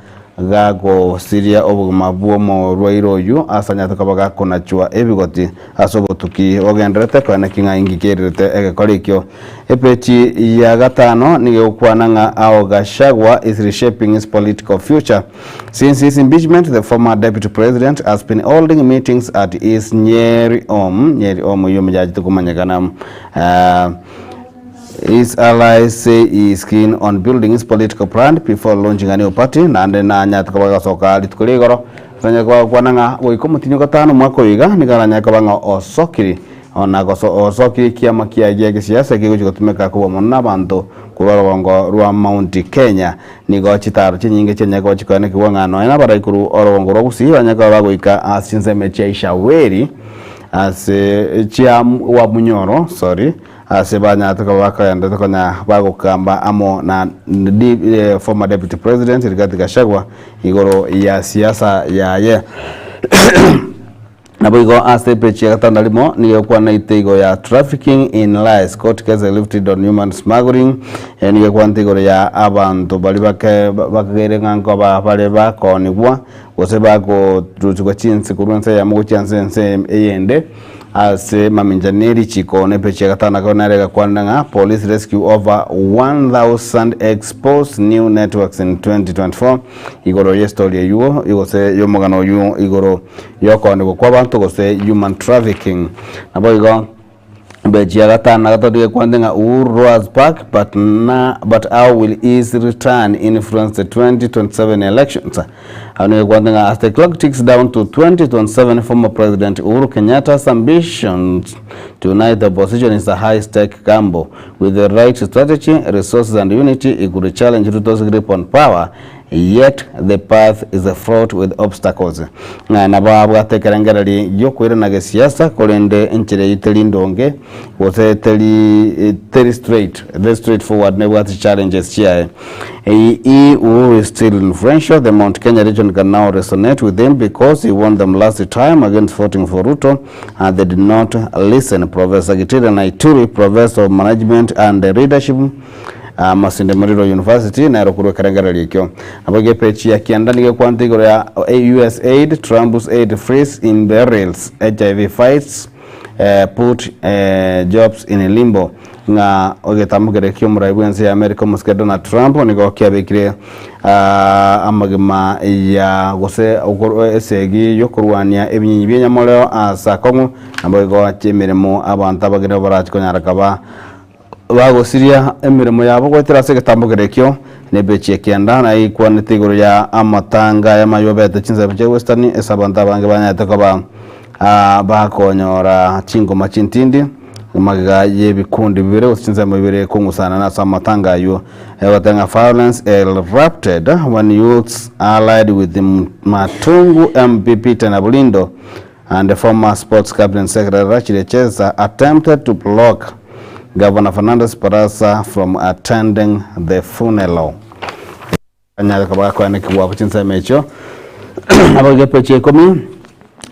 [SPEAKER 3] gago siria obuguma bwomo roiro yu asanya takabaga kona chua ebigoti asobotuki ogendrete kwana kinga ingikerete egekorikyo epechi ya gatano nige ukwananga ao Gachagua is reshaping his political future. Since his impeachment, the former deputy president has been holding meetings at his Nyeri yumejaji tukumanyaganam. His allies say he is keen on building his political brand before launching a new party. Nande na nyatukabaga soka alitukuligoro. Sanya kwa kwananga goikomutinyo gatano mwako iga nigaranya kabanga osokiri. Ona osokiri kiama kia gisiasa kigutumeka kuba monna bantu kurongo rwa Mount Kenya nigo chitaro chinyinge chenye ko chikone kiwangano ina baraikuru orongo rogusiba nyaka bagoika asinze mecheisha weri ase chia wa munyoro ase banya tukabaka yanda tukanya bagokamba amo na former deputy president Rigathi Gachagua igoro ya siasa ya ye Nabigo ase pechi katandalimo niyo kwa na itego ya trafficking in lies court case lifted on human smuggling niyo kwa ntigoro ya abantu bali bakagere nganko bale bakonibwa wose bako tutukwa chinsi kurunse ya mugo chansense eyende ase maminjaneri chikone pechi katana konarega kwandanga police rescue over 1000 exposed new networks in 2024 igoro yestory yuo igose yomogano yuo igoro yokone kwa bantu gose human trafficking nabo igo beji agatana gatodie kwandenga was back but how will his return influence the 2027 elections? Anu kwandenga as the clock ticks down to 2027, former President Uhuru Kenyatta's ambitions to unite the opposition is a high-stake gamble. With the right strategy, resources, and unity, it could challenge Ruto's grip on power. Yet the path is fraught with obstacles. Na babu atekerangarali yokwira na gesiasa kolende enchire yitelindonge wose teli straight, very straightforward nebwati challenges here. Who is still influential. The Mount Kenya region can now resonate with him because he won them last time against voting for Ruto and they did not listen. Professor Gitira Naituri, Professor of Management and Leadership Masinde Muliro University na rokuru karangara likyo abage pechi ya kiandani kwa ntigoro ya USAID Trump's aid freeze in barrels HIV fights put jobs in limbo nga ogetamugere kyo muraibuense ya America muske Donald Trump nigo kyabekire amagema ya gose esegi yokurwania ebinyinyi byanyamoleo asakongu ambago chemiremo abantu abagere barachikonyaraka bago siria emirimo yabo gwetera se getambugerekyo nebechi kenda na ikwa nitiguru ya amatanga ya mayobete chinza bje western esabanta bange banyata kaba bakonyora chingoma chintindi magiga yebikundi bibere usinza mabere kungusana na samatangayo watenga violence erupted when youths allied with the Matungu MPP Tenabulindo and the former sports cabinet secretary Rachid Cheza attempted to block Governor Fernandez Barasa from attending the funeral. Kanyaka kabaka ne kiwa kuchinsa mecho abaga peche komi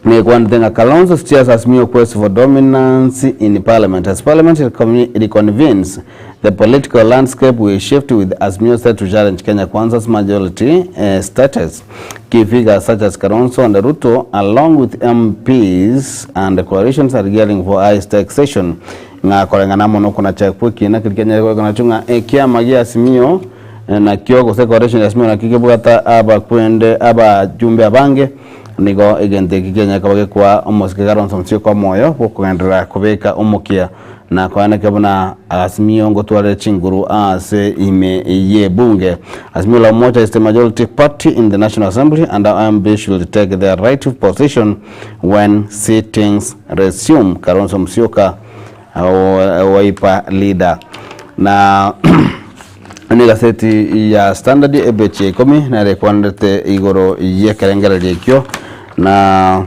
[SPEAKER 3] ne kwandenga Kalonzo steers Azimio quest for dominance in parliament. As parliament reconvenes, the political landscape will shift with Azimio set to challenge Kenya Kwanza's majority status. Key figures such as Kalonzo and Ruto, along with MPs and the coalitions, are gearing for high stake session. Nga korengana mono kuna chakpuki na Kenya kuna chunga kiama gia Azimio na kiogo se coalition ya Azimio na kikebugata aba kwende aba jumbe abange nigo egente Kenya kabage kwa omoske Kalonzo Musyoka kwa moyo kugendera kubeka umukia na kwa kabuna Azimio ngotwale chinguru ase ime ye bunge. Azimio la umoja is the majority party in the National Assembly and our MB should take their rightful position when sittings resume. Kalonzo Musyoka waipa leader na ni gazeti ya Standard ebeche komi na rekwandete igoro ye kerengera lekyo na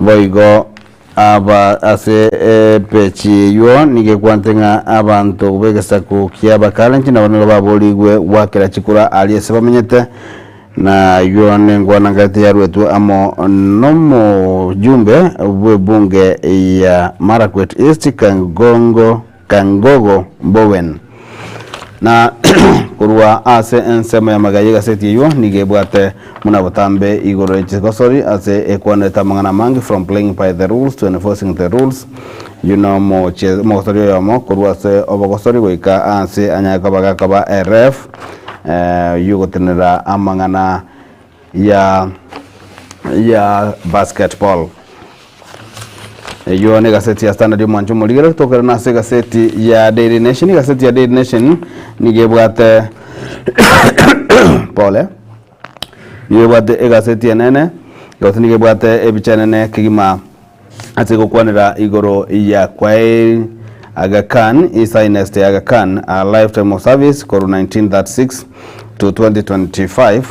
[SPEAKER 3] boigo aba ase pechi yo nige kwantenga abantu begesa ku kiaba kalenchi na bano baboligwe wakira chikura aliese bamenyete na yo nengwana ngati ya rwetu amo nomo jumbe bwe bunge ya Marakwet East Kangogo Bowen na kurwa ase ensema ya magaye gazeti yo nige bwate munabotambe igoro echikosori ase ekwaneta mangana mangi from playing by the rules to enforcing the rules you know mo sori yo mo kurwa se obogosori wika ase anyakabaga kaba RF yugo tenera amangana ya basketball yo ne gazeti ya Standard mwancho muligero tokera na se gazeti ya Daily Nation. Gazeti ya Daily Nation nigebwate pole nigebwate gazeti ya nene yote nigebwate ebichanene kigima atiko kwanira igoro ya kwai Aga Khan isainest Aga Khan a lifetime of service koru 1936 to 2025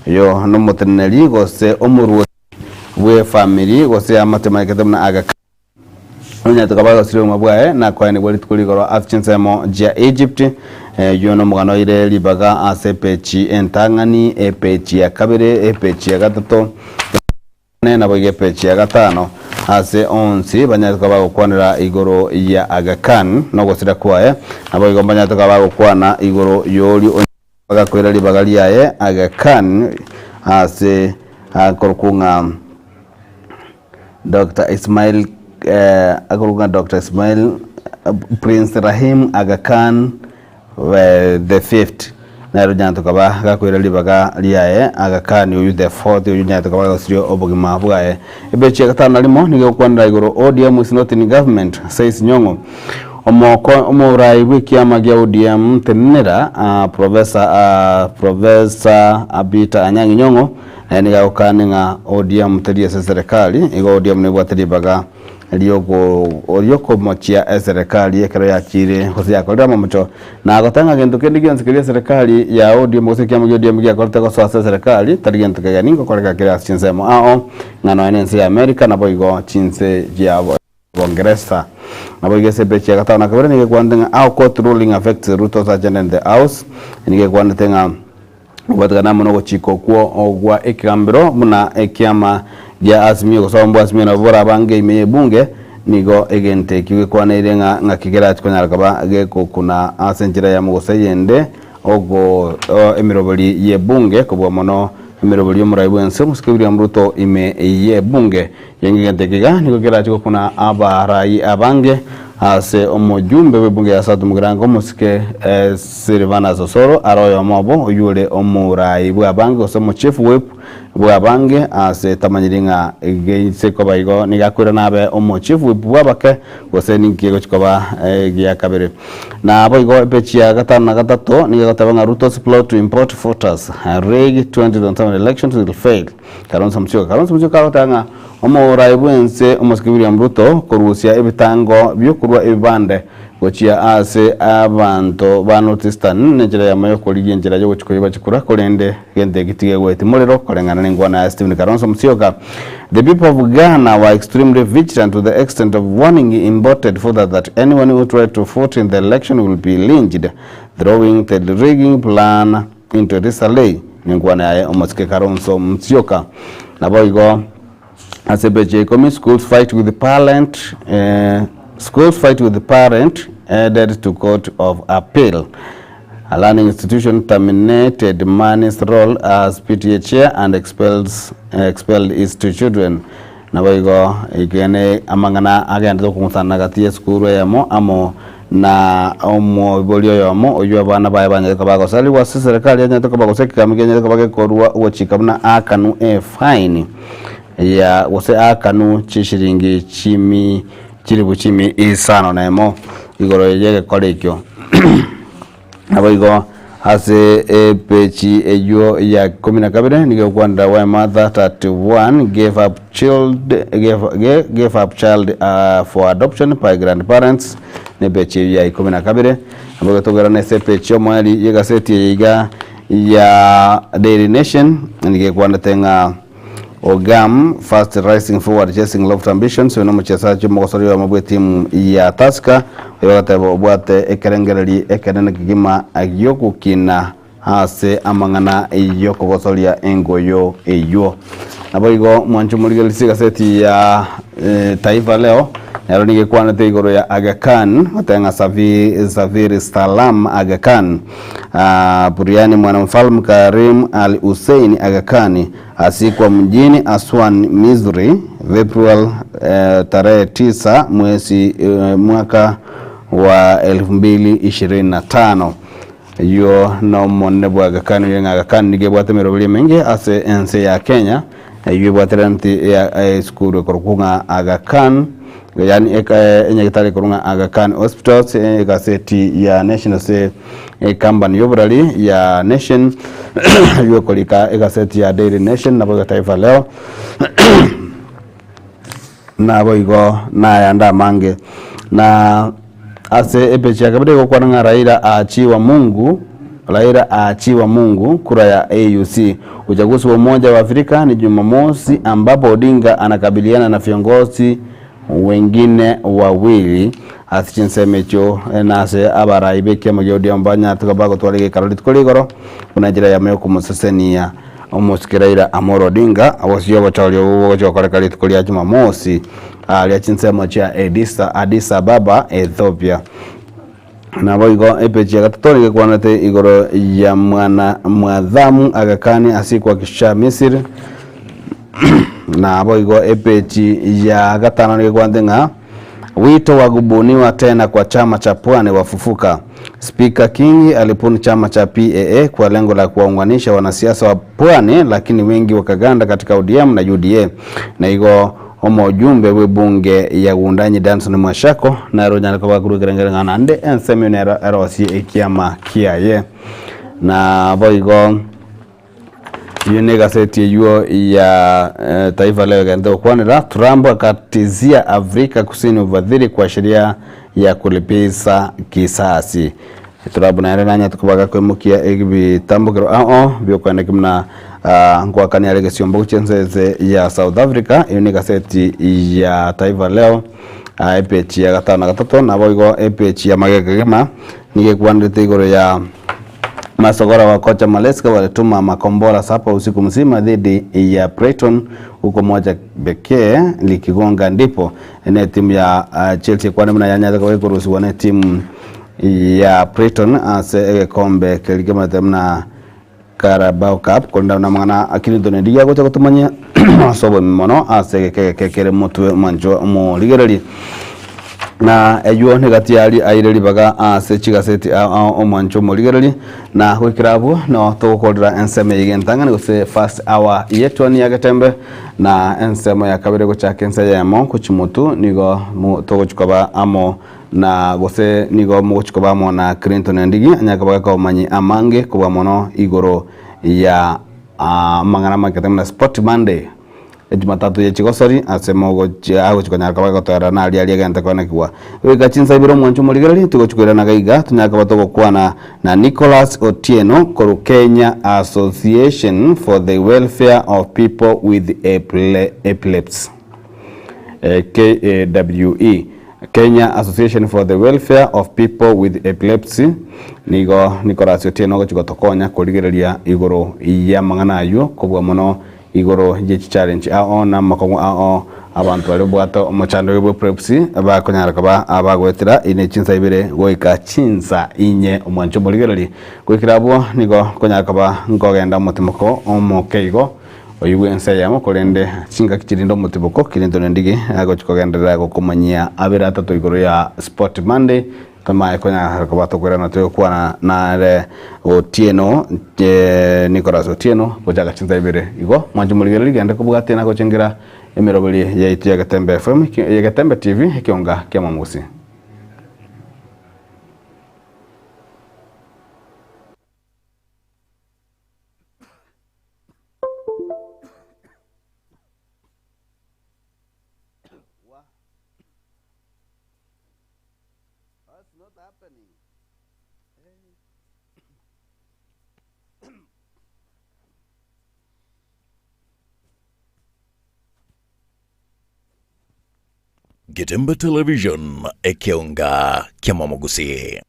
[SPEAKER 3] yo nomoteneli gose omuru we family gose amatemaikete na Aga Khan onya tukabaga siro mabwae na kwa ni boli tukuligoro afchinsemo ja Egypt yo no mugano ile libaga asepechi entangani epechi ya kabere epechi ya gatatu na boge pechi ya gatano ase onsi banyatuka bagokwanira igoro ya Aga Khan no gosira kwae abo banyatuka bagokwana igoro yoli bagakwera libaga liaye Aga Khan ase akorkunga Dr. Ismail akorkunga Dr. Ismail Prince Rahim Aga Khan the 5th na rujanto kaba gakwera libaga liaye Aga Khan uyu the 4th uyu nyato kaba gosrio obogima bwae ebeche gatano limo nige kwandira igoro ODM is not in government says Nyong'o omurai w'ikiama gya ODM tenera Professor Abita Anyang'i Nyong'o niga ukaninga ODM teria serikali igo ODM ne bwatiribaga Orioko mochia serikali ekero yakire hosi yakorera mocho na agotanga gento kendi gyansikiria serikali ya ODM gose kiama gya ODM gya korta ko serikali tarigento kaya ningo koreka kira chinsemo ngano enense ya America na boigo chinse ya Congressa na boigo sebechi agatana kabere nige kwandanga court ruling affects Ruto's agenda in the house nige kwandenga ubadagana mono chiko kwa ogwa ekambiro muna ekiama ya Azimio kusombo Azimio na bora bange imeye bunge nigo egente kiwe kwana irenga ngakigera chikonyara kaba geko kuna asenjira ya mugose yende ogo emirobali ye bunge kubwa mono emirobali yo muraibu ense musikibiri Ruto ime ye bunge yengente kiga nigo gera chiko kuna abarai abange ase omojumbe webunge ya South Mugirango musike Silvana Sosoro aroyo mobo yule omurai bwa bange osomo chief whip bwa bange ase tamanyiringa geise ko baigo nigakwira nabe omochifu bwa bake gose ninkiego chikoba gya kabere na boigo pechia gatano na gatatu nigatabanga Ruto's plot to import voters rig 2027 elections will fail Kalonzo Musyoka tanga omoraibuense omosikibiri Ruto korusia ebitango byokurwa ebibande gochia ase abantu banotista nenjira ya mayo koligie njira yo chikoyiba chikura kolende gente gitige gwete molero kolengana nengwana Stephen Kalonzo Musyoka. The people of Ghana were extremely vigilant to the extent of warning imported further that anyone who tried to vote in the election will be lynched, throwing the rigging plan into disarray. Nengwana ya omoske Kalonzo Musyoka na boigo asebeje komi schools fight with the parent headed to Court of Appeal. A learning institution terminated Mani's role as PTA chair and expelled its 2 children. Naboigo igene amangana agenda kumutana gatie skuru yamo amo na omo bolio yamo oyo bana baye banya kabago sali wa serikali yanya kabago sekamigenya kabago korwa uchikamna akanu fine ya wose akanu chishiringi chimi chiribu chimi isano na emo igoro yege kolekyo abayigo ase pechi eyo ya 12 nige kwanda wa mother 31 gave up child for adoption by grandparents ne pechi ya 12 abago togera ne se pechi omwali yega seti yiga ya Daily Nation nige kwanda tenga Ogam fast rising forward chasing lofty ambitions weno mchezaji mokosori wa mabwe timu ya Tusker yote bwate ekerengereri ekerene kigima agyoku kina ase amangana yoko gosoria engoyo eyo naboigo mwanchu muligelisi gaseti ya Taifa Leo nalo ningekwana te igoro ya Aga Khan watenga Safiri Salam Aga Khan Buriani mwanamfalme Karim Al Hussein Aga Khan asikwa mjini Aswan Misri April tarehe 9 mwezi mwaka wa 2025 yo no monne bwa Aga Khan yenga Aga Khan nigebwate merobili mengi ase ense ya Kenya yubwatelanti ya skuru korukunga Aga Khan yani enyagitari korunga Aga Khan Hospitals gaseti ya National se company yobrali ya Nation yokolika gaseti ya Daily Nation nabo Taifa Leo nabo igo na yanda mange na ase epechi akabide ko kwana Raila aachiwa Mungu kura ya AUC. Uchaguzi wa Umoja wa Afrika ni Jumamosi ambapo Odinga anakabiliana na viongozi wengine wawili asichinsemecho nase abaraibekia magodi ambanya tukabago twalege Carolit Koligoro unajira ya meyo kumusesenia omusikiraira Amoro Odinga awasiyo bachalio wocho Carolit Kolia Jumamosi aliachinsema cha Addis Ababa Ethiopia na boigo epechi gatotore kwanate igoro ya mwana mwadhamu Aga Khan asikwa kisha Misri na boigo epechi ya gatano ni kwandenga wito wa kubuniwa tena kwa chama cha Pwani wafufuka. Speaker Kingi alipuni chama cha PAA kwa lengo la kuwaunganisha wanasiasa wa Pwani, lakini wengi wakaganda katika ODM na UDA. Na igo omo ujumbe webunge ya uundanyi Danson Mwashako na rojana kwa kuru gerengana ande ensemi erosi ekiama kiaye na boigo yune gaseti yuo ya Taifa Leo gando kwanira Trump akatizia Afrika Kusini uvadhiri kwa sheria ya kulipiza kisasi. Trump na nanya tukubaga kwemukia egibi tambukiro bio kwenda kimna kwa kani alegesi ombo chenze ya South Africa yune gaseti ya Taifa Leo epechi ya gatano gatatu na boigo epechi ya magegema nige kwandite igoro ya masogora wa kocha Maleska walituma makombora sapa usiku mzima dhidi ya Brighton huko moja pekee likigonga ndipo ene timu ya Chelsea kwa namna yanya kwa kuruhusu wane timu ya Brighton ase kombe keligema temna Carabao Cup konda na mwana akini donedia gocha kutumanya sobo mimono ase kekere motwe manjo mo ligerali na eyo negatiari aireri baga ase chigaseti omwancho morigereri na gwikirabu no tugukorera enseme igentanga gose first hour yetwani yagetembe na ensemo ya kabere gochaka ense yemo kuchimutu nigo tuguchikoba amo na gose nigo muguchikoba amo na Clinton Ndigi anyakabaga ko manyi amange kuba mono igoro ya mangana maketem na Sport Monday Jumatatu ya chigosori asemo gocha chikonya kabaga gotara na ali agenda kona kiwa wega chinsa ibiro mwancho murigereri tugochukwira na gaiga tunyaka batoko kwana na Nicholas Otieno koru Kenya Association for the Welfare of People with Epilepsy KAWE Kenya Association for the Welfare of People with Epilepsy nigo Nicholas Otieno gochugotokonya kurigereria igoro ya mangana ayo kubwa mono igoro je challenge na makongo abantu bari bwato omuchando webo epilepsy abakonyara kaba abagwetera ine chinsa ibere goika chinsa inye omwancho murigereri gwikirabo nigo konyara kaba ngogenda mutimoko omokeigo oyigwe ense yamo korende chinga kichirindo mutimoko Clinton Ndigi agochikogendera gokumanyia abera atatu igoro ya Sport Monday kama konyara kaba tokwera na tuyo kwa na Otieno Nicholas Otieno bojaga chinsa ibere igo mwancho murigereri gende kubugate na gochengira emerobeli ya itu ya Gatembe FM ya Gatembe TV ikionga kia mamusi
[SPEAKER 1] Gatembe Television ekionga kia mamugusi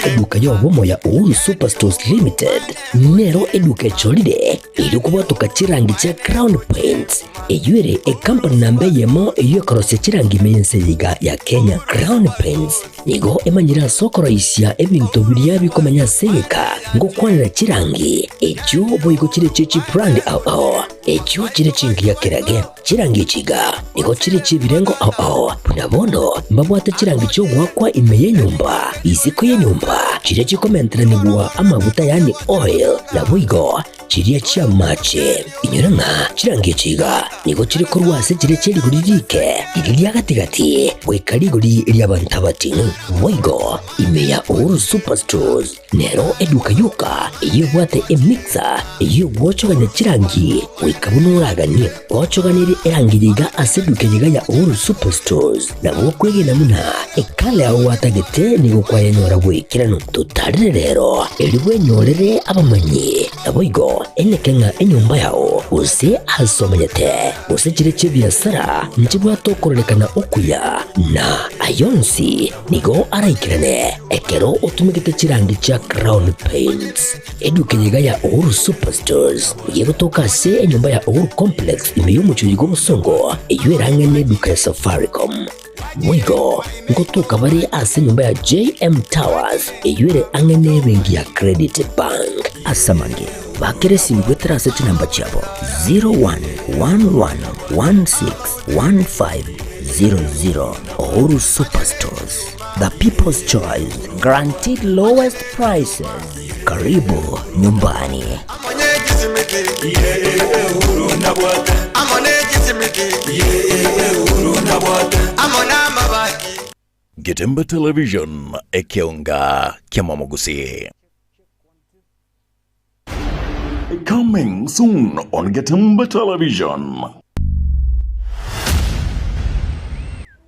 [SPEAKER 21] Eduka ya womo ya Uhuru Superstores Limited nero eduka cholide ili kubatuka chirangi cha Crown Paints eyuere company nambe yemo eyo korose chirangi mense yiga ya Kenya. Crown Paints nigo emanyira soko raisia ebintu bilia bikomanya seka ngo kwanira chirangi echo boyiko chire chechi brand ao echo chire chingi ya kirage chirangi chiga nigo chire chibirengo ao punabondo mbabwate chirangi cyo gwakwa imeye nyumba iziko ye nyumba chire chikomentera nigwa amavuta yani oil na bwigo chiriya chia mache inyoranga chirangi chiga nigo chire korwase chire cheri guririke iriya gatigati wekari guri iriya bantabati bwigo imeya Uhuru Superstores nero eduka yuka iyo bwate emixer iyo wochoganya chirangi wikabunuragani wochoganiri erangiriga aseduke yiga ya Uhuru Superstores na wokwege namuna ekale aho watagete nigo kwayenyora wikirano tutarire rero eriwe nyorere abamanyi nabwigo enekenga enyumba yao use asomanyete use chire chibiasara nchibwa tokorelekana okuya na ayonsi nigo araikirane ekero utumikite chirangi cha Crown Paints eduke yiga ya Uhuru Superstores yego tokase enyumba ya Uhuru Complex imeyumucho yigo musongo eyuerange neduka ya Safaricom mwigo ngotuka bari ase nyumba ya JM Towers eyuere angene bengi ya Credit Bank asamange bakere simbwetera seti namba chabo 0111161500 Uhuru Superstores, the people's choice, guaranteed lowest prices. Karibu nyumbani.
[SPEAKER 1] Gatembe Television ekionga kia mamugusi. Coming soon on Gatembe Television.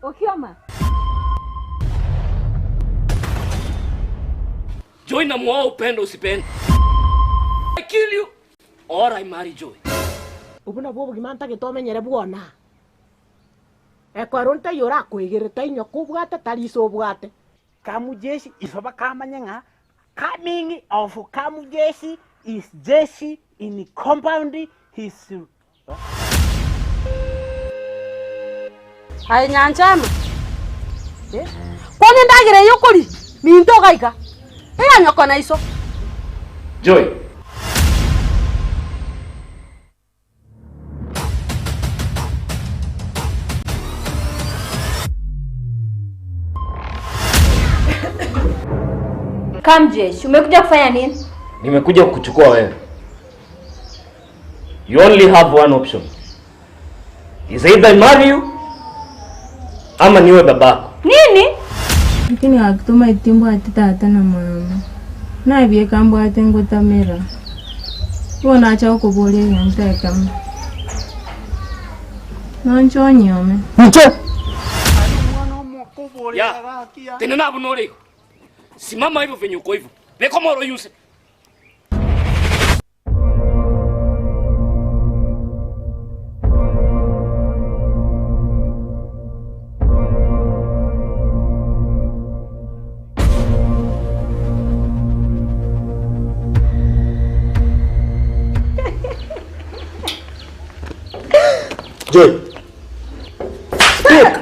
[SPEAKER 7] Okioma.
[SPEAKER 8] Joy na mwa upendo usipende. I kill you or I marry Joy.
[SPEAKER 9] Ubuna bobo gimanta gitomenyere bwona. Ekwaronta yora kwigirita inyo kubwata taliso bwate.
[SPEAKER 5] Kamujeshi isoba kamanyenga. Coming of Kamujeshi is Jeshi in compound his
[SPEAKER 9] Hai nyanchama. Kwani ndagire yokuri nindoga iga. Eya nyoko na iso.
[SPEAKER 8] Joy.
[SPEAKER 7] Kamjesh, umekuja kufanya nini?
[SPEAKER 8] Nimekuja kukuchukua wewe. You only have one option. Is either I marry you ama niwe babako.
[SPEAKER 7] Nini?
[SPEAKER 10] Lakini akituma itimbo ati tata na mama. Na biye kambo ati ngutamera. Wona acha ukubole yanteka. Nancho nyome.
[SPEAKER 8] Ncho. Ya. Tena na bunore. Simama hivyo venye uko hivyo. Leko moro yuse.
[SPEAKER 27] Joy. Speak.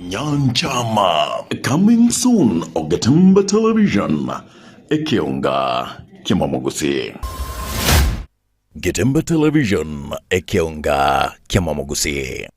[SPEAKER 1] Nyanchama coming soon on Gatemba Television. Ekionga Kimamogusi. Gatemba Television Ekionga Kimamogusi.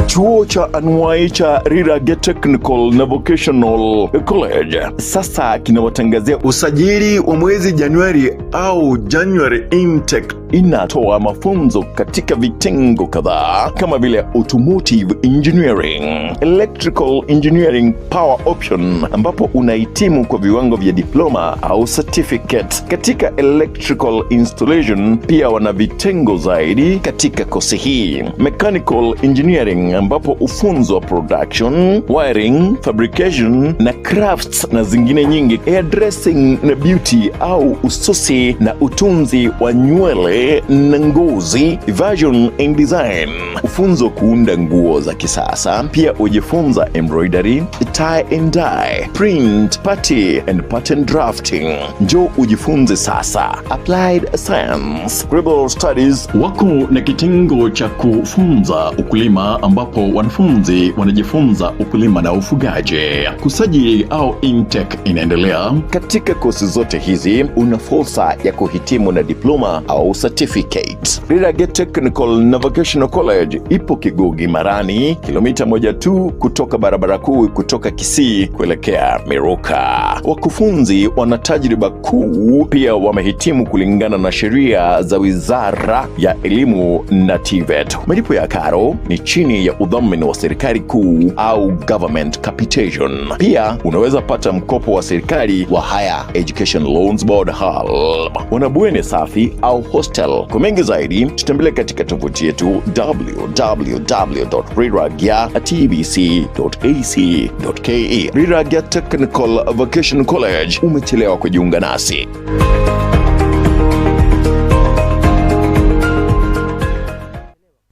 [SPEAKER 1] Chuo cha anuwai cha Rirage Technical na Vocational College sasa kinawatangazia usajili wa mwezi Januari au January intake. Inatoa mafunzo katika vitengo kadhaa kama vile automotive engineering, electrical engineering, power option ambapo unahitimu kwa viwango vya diploma au certificate. Katika electrical installation pia wana vitengo zaidi katika kosi hii. Mechanical engineering ambapo ufunzo wa production, wiring, fabrication na crafts na zingine nyingi. Hairdressing na beauty au ususi na utunzi wa nywele na ngozi, fashion and design. Ufunzo kuunda nguo za kisasa. Pia ujifunza embroidery, tie and dye, print, party and pattern drafting. Njoo ujifunze sasa. Applied science, scribble studies. Wako na kitengo cha kufunza ukulima ambapo wanafunzi wanajifunza ukulima na ufugaji. Kusajili au intake inaendelea. Katika kosi zote hizi una fursa ya kuhitimu na diploma au certificate. Rirage Technical na Vocational College ipo Kigogi Marani, kilomita 1 tu kutoka barabara kuu kutoka Kisii kuelekea Miruka. Wakufunzi wana tajriba kuu, pia wamehitimu kulingana na sheria za Wizara ya Elimu na TVET. Malipo ya karo ni chini ya udhamini wa serikali kuu au government capitation. Pia unaweza pata mkopo wa serikali wa Higher Education Loans Board HALB. Wanabweni safi au hostel. Kwa mengi zaidi tutembelea katika tovuti yetu www.riragya.tbc.ac.ke. Riragya Technical Vocational College, umechelewa kujiunga nasi.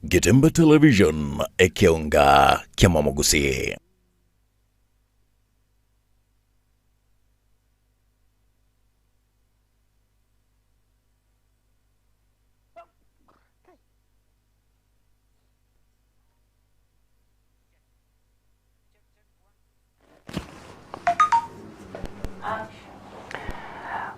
[SPEAKER 1] Gatemba Television Ekionga Kimamogusi.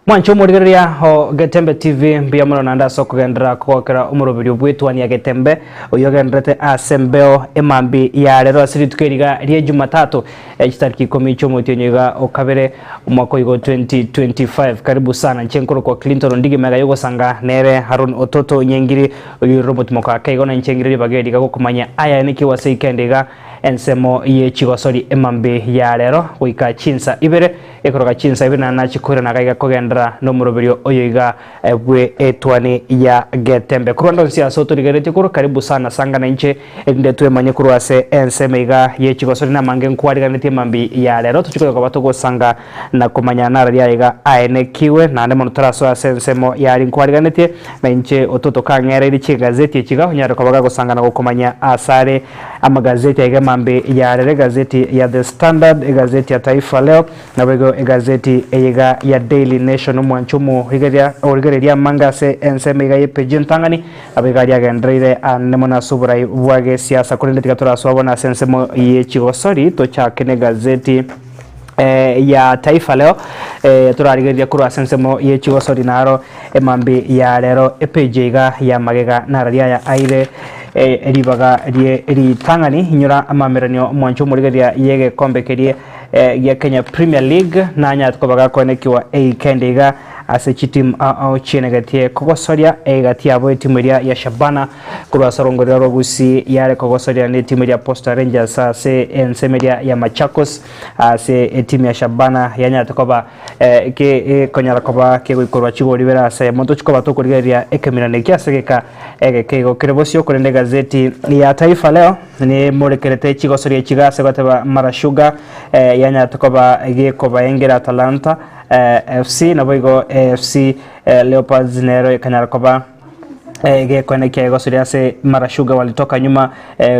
[SPEAKER 11] Mwancho murigeria ho Gatembe TV mbia muno nanda soko gendera kwokera umurubiri bwitwani ya Gatembe uyogendrete asembeo emambi ya rero asiri tukeriga rie Jumatatu chitariki 10 mwetionyega okabere umwaka wa 2025. Karibu sana nchenkoro kwa Clinton ndigi mega yogo sanga nere Harun Ototo nyengiri uyu robot moka kaigona nchengiri bagedi gago kumanya aya niki waseikendega ensemo ye chigosori emambi ya rero wika chinsa ibere ekoroga chinsa ibere na nachikura na kaiga kogendra no muroberio oyoiga bwe etwani ya Gatembe kuronda nsia soto rigerete kuro. Karibu sana sanga na nche ndinde tuwe manye kuro ase ensemeiga ye chigosori na mange nkwari ganete mambi ya rero tuchikoye kwa batogo sanga na kumanya nara yaiga aene kiwe na ndemo nutaraso ase ensemo ya nkwari ganete na nche Ototo kangere iri chigazeti chiga hunyara kwa baga sanga na kumanya asare ama gazeti ya mambi ya rere, gazeti ya The Standard, gazeti ya Taifa Leo na bego gazeti ya Daily Nation. Mwanchumu higeria mangase enseme ye pejin tangani abegaria gendreire anemona subrai wage siasa kurende tikatora swabona sensemo ye chigosori to chakene gazeti ya Taifa Leo turarigeria kuru sensemo ye chigosori naro emambi ya rero epejega ya magega nararia ya aire ribaga ritang'ani inyora amameranio mwancho murigeria yege kombe kerie ya Kenya Premier League na nya tkobaga konekiwa kendega ase chitim au chinegatie kogosoria gatia abo timu ya Shabana kurwa sarongorero rogusi yare kogosoria ne timu ya Posta Rangers ase ensemeria ya Machakos ase timu ya Shabana yanya tkoba ke konyara koba ke goikorwa chigori bera ase monto chikoba to kurigeria ekemirane kiasegeka kego kirebosio kurende gazeti ya Taifa Leo ni murekerete chigosoria chigase goteba Mara Sugar yanya tkoba gekoba engera Atalanta FC na boigo FC Leopards nero kanyara koba gekonekia gosoria se Mara Sugar walitoka nyuma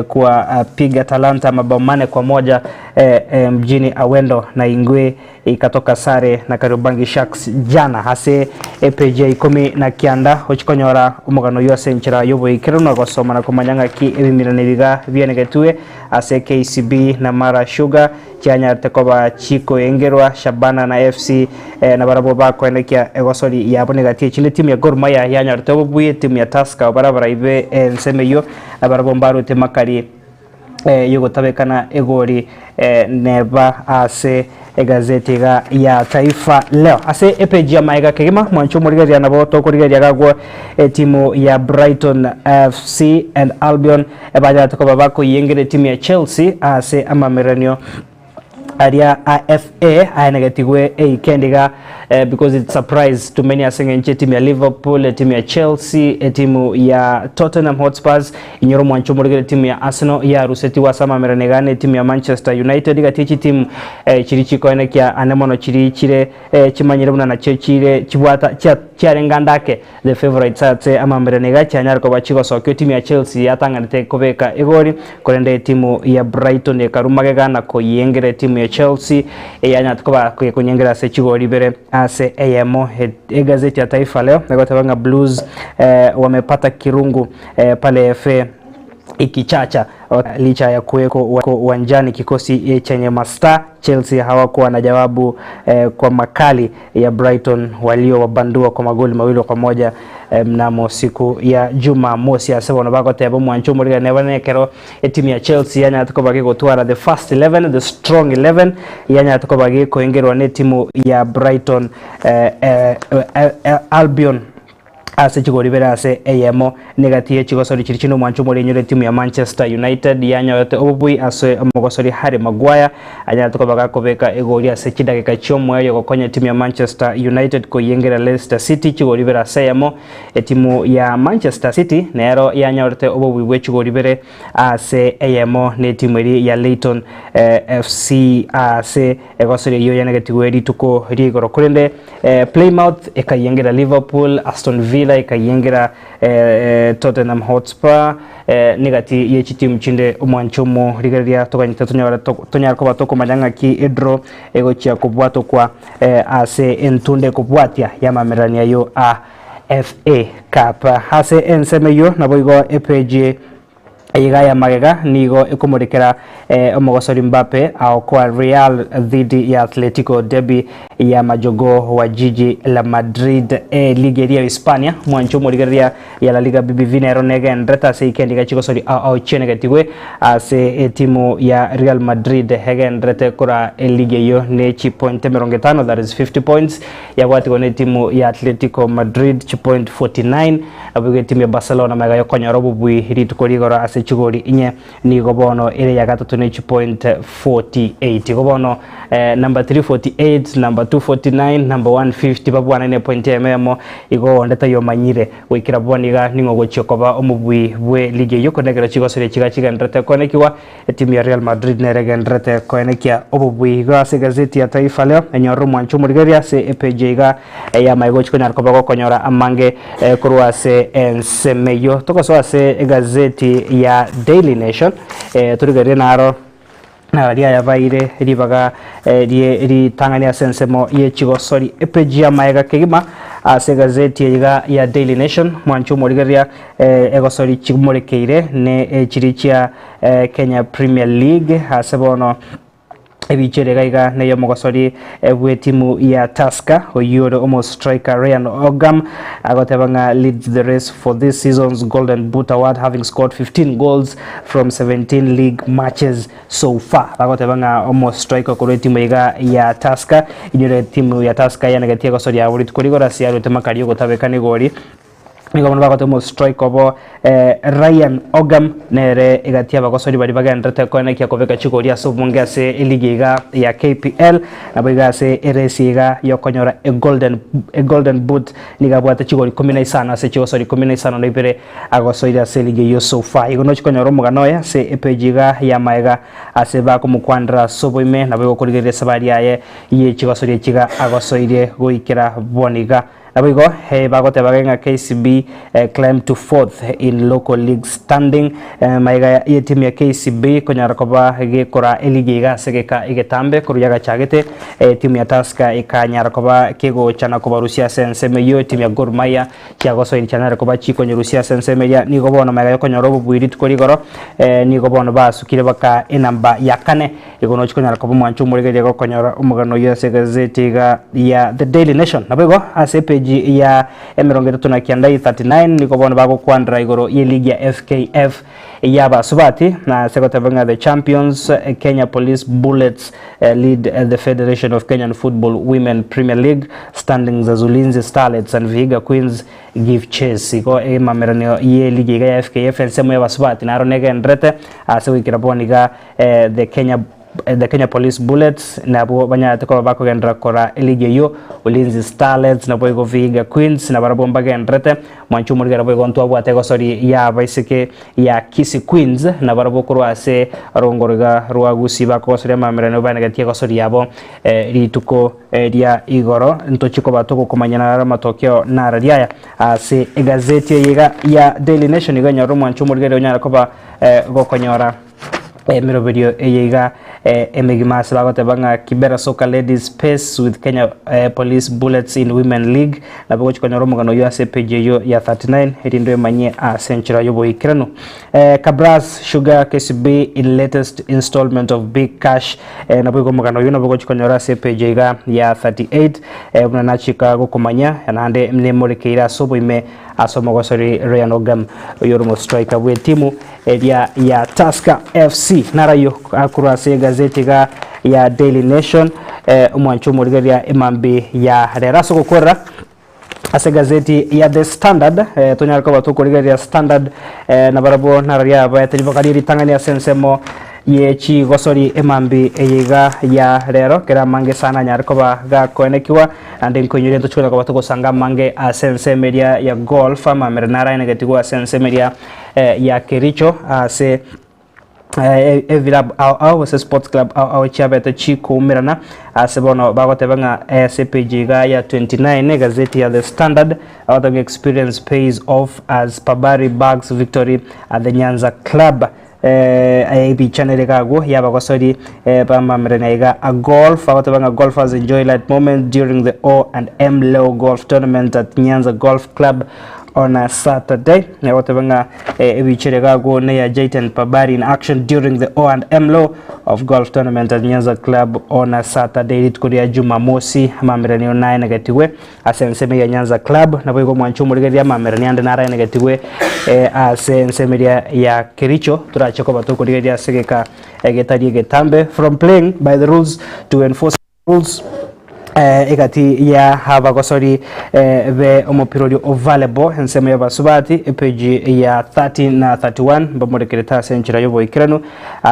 [SPEAKER 11] kwa piga Atalanta mabao 4-1 mjini Awendo na Ingwe ikatoka sare na Kariobangi Sharks jana hase EPJ 10 na kianda ochikonyora umugano yose nchira yobo ikiruna gosoma na kumanyanga ki ebimiraniriga bienegetue ase KCB na Mara Sugar cyanya tekoba chiko engerwa Shabana na FC na barabo bakonekia egosori yabonegati chile timu ya Gor Mahia yanya rutebobuye timu ya Tusker barabara ibe nsemeyo na barabo mbaru temakari yugo tabekana egori neba ase gazeti ya Taifa Leo ase EPG maiga kegima mwancho murigeria nabo to kurigeria gagwo timu ya Brighton FC and Albion baada tokoba bako yengere timu ya Chelsea ase amameranio aria AFA ainagetigwe kendiga because it's surprise to many asengenche timu ya Liverpool, timu ya Chelsea, timu ya Tottenham Hotspurs, inyoro mwancho murigere timu ya Arsenal ya ruseti wa sama meranegane timu ya Manchester United gatichi timu chirichi koenekia anemono chirichire chimanyire buna na chechire chibwata cyarengandake the favorite ate ama meranega cyanyar ko bachigo sokyo timu ya Chelsea yatanganite kobeka egori korende timu ya Brighton ekarumagega na ko yengere timu ya Chelsea yanya tkoba kunyengera se chigori bere ase AMO gazeti ya Taifa Leo nagotabanga Blues wamepata kirungu pale FA ikichacha licha ya kuweko uwanjani kikosi chenye masta. Chelsea hawakuwa na jawabu kwa makali ya Brighton walio wabandua kwa magoli 2-1 mnamo siku ya Jumamosi asebo na bako tebo mwancho muri nebane kero timu ya Chelsea yanya tukobage gotwara the first 11 the strong 11 yanya tukobage koengerwa ne timu ya Brighton Albion ase chigori bera ase AMO negatie chigosori chirichino mwancho muri nyore timu ya Manchester United yanya yote obubui ase mogosori Harry Maguire anya tukobaga kobeka egori ase chidagika chomwe yo gokonya timu ya Manchester United ko yengera Leicester City chigori bera ase AMO timu ya Manchester City nero yanya yote obubui we chigori bere ase AMO ne timu ya Leighton FC ase egosori yo yana getigweri tuko rigoro kurende Plymouth ekayengera Liverpool, Aston Villa ikayengera Tottenham Hotspur negati yechi timu chinde umwanchomo rigaria tokanyita tonyara ko batoko manyanga ki edro ego chia kubwato kwa ase entunde kubwatia yamamerania yo FA Cup ase ensemeyo naboigo EPG igaya magega nigo ikumurikira omogosori Mbappe au kwa Real dhidi ya Atletico derby ya majogo wa jiji la Madrid ligi ya Hispania mwancho murigeria ya La Liga BBV nero nega ndreta se ikendi gachigosori au chenegatigwe ase timu ya Real Madrid hega ndrete kura ligi yo ne chi point 50 that is 50 points ya watu ne timu ya Atletico Madrid chi point 49 abuge timu ya Barcelona mega yo konyorobu bui ritukorigora ase chigori inye ni gobono ile ya gatatu ne chi point 48 gobono number 348 number 249 number 150 babwana ne point ememo igo ndeta yo manyire wikira bwaniga ningo gochikoba omubwi bwe ligi yo konegera chigosore chiga ndrete konekiwa timu ya Real Madrid nerega ndrete konekia obubwi ga se gazeti ya Taifa Leo enyoru mwancho murigeria se EPJ ga ya maigo chikonyar kobago konyora amange kurwa se ensemeyo tokoso ase gazeti ya Daily Nation turigeria naro na ria ya vaire ribaga ri tangania sensemo ye chigosori EPG maiga kegima ase gazeti ya Daily Nation mwancho murigeria egosori chigumurekeire ne chirichia Kenya Premier League asebono ebichere gaiga neyo mogosori bwe timu ya Tusker oyore omo striker Ryan Ogam agotebanga leads the race for this season's Golden Boot Award, having scored 15 goals from 17 league matches so far. Agotebanga omo striker kuri timu ya Tusker inyore timu ya Tusker yanagatia gosori ya buri tukorigora siaro temakari gotabekane gori Nigomba bakotomo strike obo Ryan Ogam nere igatia bagosori bari bagandrete kone kya koveka chikoria subunga se eligiga ya KPL nabiga se eresiga yokonyora a golden boot nigabwata chikori 15 se chigosori 15 no ibere agosori se eligi yo so far igono chikonyora muganoya se epejiga ya maega ase ba kumukwandra soboime nabigo kurigere sabari yaye ye chigosori chiga agosori goikira boniga Abigo bagote bagenga KCB climb to 4th in local league standing maiga ye team ya KCB konyara koba gekora eligiga segeka igetambe kuruyaga chagete team ya Tusker ikanyara koba kego chana koba Rusia senseme yo team ya Gor Mahia kyagoso in chana koba chiko nyi Rusia senseme ya nigo bona maiga konyara bubwiri tukorigoro nigo bona basukire baka enamba ya kane igono chikonyara koba mwanchu murege konyara umugano yo segazetiga ya The Daily Nation nabigo asepe ya emeronge tuna kiandai 39 niko bona bago kwandra igoro ye ligi ya FKF ya basubati na sekotavanga the champions Kenya Police Bullets lead the Federation of Kenyan Football Women Premier League standings as Ulinzi Starlets and Vihiga Queens give chase iko mamerano ye ligi ya FKF nsemo ya basubati na ronega ndrete asewikira boniga the Kenya Police Bullets na banya teko bako gendra kora elige yo Ulinzi Starlets na boygo Vihiga Queens na barabomba gendrete mwanchu murigera boygo ntwa bwate go sori ya baisike ya Kisi Queens na barabokuru ase rongorga ruagusi bako sori mamerano bana gatie go sori yabo rituko dia igoro ntochiko batoko kumanyana matokeo na radiaya ase gazeti yega ya Daily Nation iganya mwanchu murigera onyara koba gokonyora mero video eyega emegimasa bagote banga Kibera Soccer Ladies Pace with Kenya Police Bullets in Women League na bago chikonyoro mugano yo page yo ya 39 irindo manye a century yo boikirano Kabras Sugar KCB in latest installment of Big Cash na bago mugano yo na bago chikonyoro page ya 38 unana Chicago kumanya nande mlemore keira sobo ime asomogosori Ryan Ogam yoromo striker we timu ya Tusker FC narayo akurase gazeti ya Daily Nation umwanchu murigeria imambi ya reraso gukora ase gazeti ya The Standard tonyarko batukurigeria Standard na barabo nararia bayatibakari tangania sensemo ye chi gosori emambi eyiga ya rero kera mange sana nyarko ba ga konekiwa ande nkonyire ntochukura ko batuko sanga mange asense media ya golf ama merenara negative asense media ya Kericho ase Evilab au sports club au chabeta chiko mirana asebono bagote banga CPG ga ya 29 gazeti ya The Standard out of experience pays off as Pabari bags victory at the Nyanza Club IAB channel gago yaba gosori bamba mrenaiga a golf bagote banga golfers enjoy light moment during the O&M Low Golf Tournament at Nyanza Golf Club on a Saturday. Whatever Ebichirega near Jayton Pabari in action during the O&M Low of Golf Tournament at Nyanza Club on a Saturday. It could be Jumamosi, Mamerani 9 negative. Asenseme ya Nyanza Club, na boygo mwanchumu ligedia Mamerani and nara negative. Asenseme ya Kericho, turachoko batoko ligedia segeka getari getambe. From playing by the rules to enforce rules. Egati ya hava gosori ve omopiroli available ensema ya basubati page ya 30 na 31 bamore kireta senchira yobo ikirano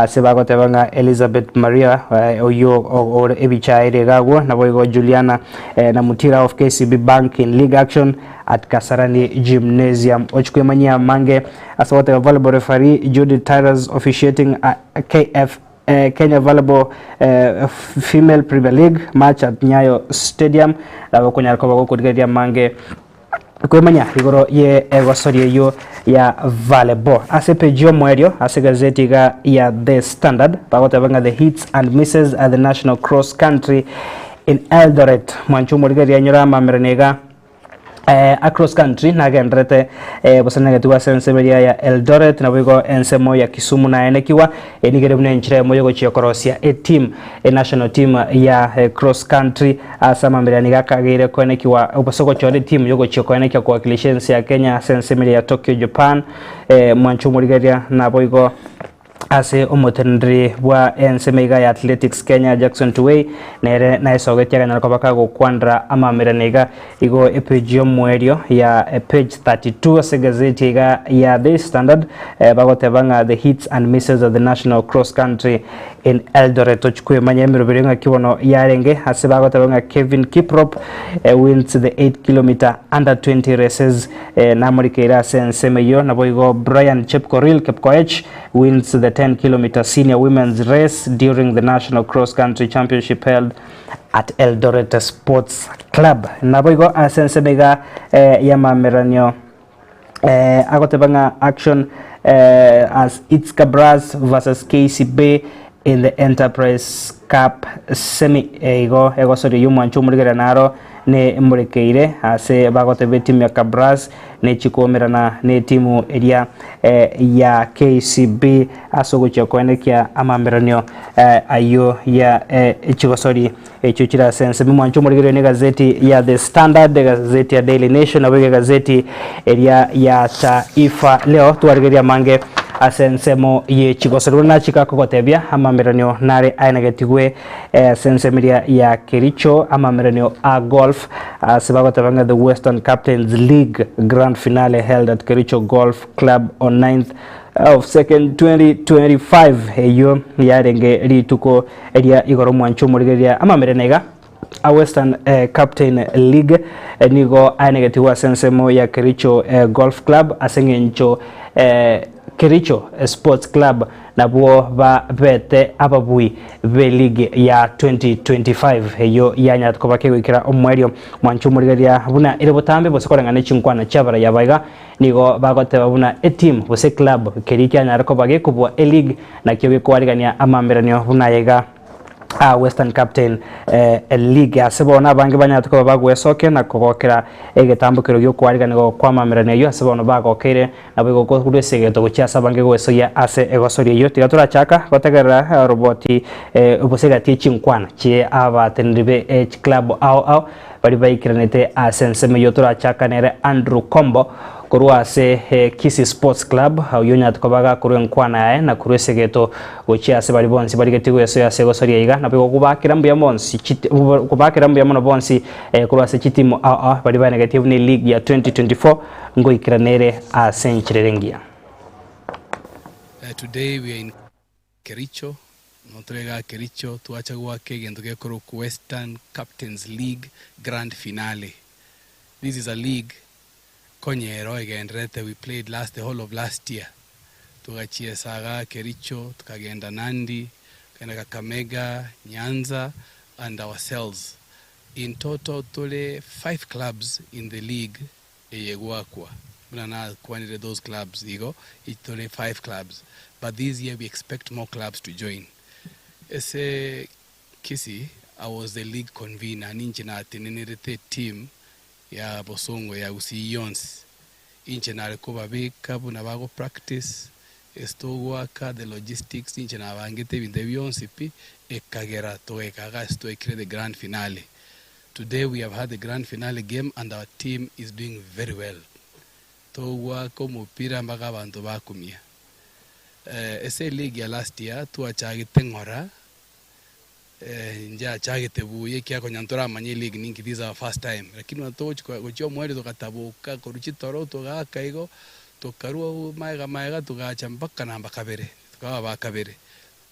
[SPEAKER 11] sebago tebanga Elizabeth Maria oyo or ebicha iregagwo na boygo Juliana na Mutira of KCB Bank in league action at Kasarani Gymnasium ochkwemanya mange asawate available referee Judy Tyrus officiating KF Kenya Volleyball Female Premier League match at Nyayo Stadium la konya ko kudigeria mange kwemanya igoro ye egosori yo ya volleyball asepejio mwerio ase gazeti ya The Standard bagota the hits and misses at the National Cross Country in Eldoret mwanchu mudigeria nyora mamerenega across country nagendrete bosanagetiwa sensemeria ya Eldoret na bwigo ensemo ya Kisumu na enekiwa enigere mune nchire moyo gochiokorosia team national team ya cross country asama mbirani gakagire kwenekiwa obosoko chore team yogo chiokoenekia kuwakilisha nchi ya Kenya sensemeria ya Tokyo Japan mwancho murigeria na bwigo ase omotendri bwa ensemeiga ya Athletics Kenya Jackson Tuwei nere na isogetia kana kobaka gokwandra amameranega igo epage mwerio ya page 32 ase gazeti ya The Standard bagotebanga the hits and misses of the national cross country in Eldoret ochukwe manyemiro birenga kibono yarenge ase bagotebanga Kevin Kiprop wins the 8 km under 20 races na morikera sensemeyo na boigo Brian Chepkoril Kepkoech wins the 10 km senior women's race during the National Cross Country Championship held at Eldoret Sports Club. Naboigo asensemega yamameranyo agotebanga action as Itska Brass versus KCB in the Enterprise Cup semi ego sorry yumanchu murigera naro ne murekeire ase bagotebe timu ya Kabras ne chikomerana ne timu eria ya KCB asogocha kwenekia amameranyo ayo ya chigosori chuchira sense mwanchu murigera ne gazeti ya The Standard, gazeti ya Daily Nation na wege gazeti eria ya Taifa Leo tuarigeria mange asensemo ye chigosoro na chikako gotebia amameranyo nare ainegetigwe sensemeria ya Kericho amameranyo a golf sebagotebanga the Western Captains League grand finale held at Kericho Golf Club on 9th of 2nd 2025 eyo yarenge rituko eria igoro mwancho murigeria amameranega a Western Captain League nigo ainegetiwa sensemo ya Kericho Golf Club asengencho Kericho Sports Club nabwo ba bete ababui be league ya 2025 eyo yanyat kobake wikira omwerio mwanchu murigeria buna ire botambe bosekorangane chinkwana chabara yabaiga nigo bagote babuna team bose club keriki anyar kobage kubwa league na kiwe kwarigania amameranyo buna yega Western Captain League asebona bange banyatuko bagwesoke na kogokera egetambukiro gyo kwariganigo kwamamerane yo asebona bagokere nabwo gokuresegeto gochasa bange gwesoya ase egosori yo tigatura chaka gotegera roboti ubosegati chinkwana che abatendibe club au bari baikiranete asenseme yo tura chaka nere Andrew Kombo kurwa se Kisi Sports Club yonya tukobaga kurwe nkwana na kuresegeto gochia se bari bonsi bari getigo yeso ya segosori yiga nabwo kubakira mbya monsi kubakira mbya mono bonsi kurwa se chitimo bari bana negative ni league ya 2024 ngo ikiranere a senchirengia.
[SPEAKER 12] Today we are in Kericho notrega Kericho tuachagwa kegendo gekoro Western Captains League grand finale. This is a league Konyero again we played the whole of last year. Tukachia Saga, Kericho, tukagenda Nandi, kenda Kakamega, Nyanza and ourselves. In total tole 5 clubs in the league eyegwakwa. Muna quantity those clubs igo itole 5 clubs. But this year we expect more clubs to join. Ese Kisi, I was the league convener ninje na atenenete team ya Bosongo ya Usiyons inche na rekoba beka buna bago practice esto waka the logistics inche na bangete binde byonsi pi ekagera to ekaga esto ekre the grand finale. Today we have had the grand finale game and our team is doing very well. To wako mupira mbaga bantu bakumia. Ese league ya last year tuachagite ngora nja chagete buye kya konyantora manye league ninki this is our first time lakini watocho gochio mwere tukatabuka koruchi toro tugaka igo tokarua maiga tugacha mpaka namba kabere tukawa bakabere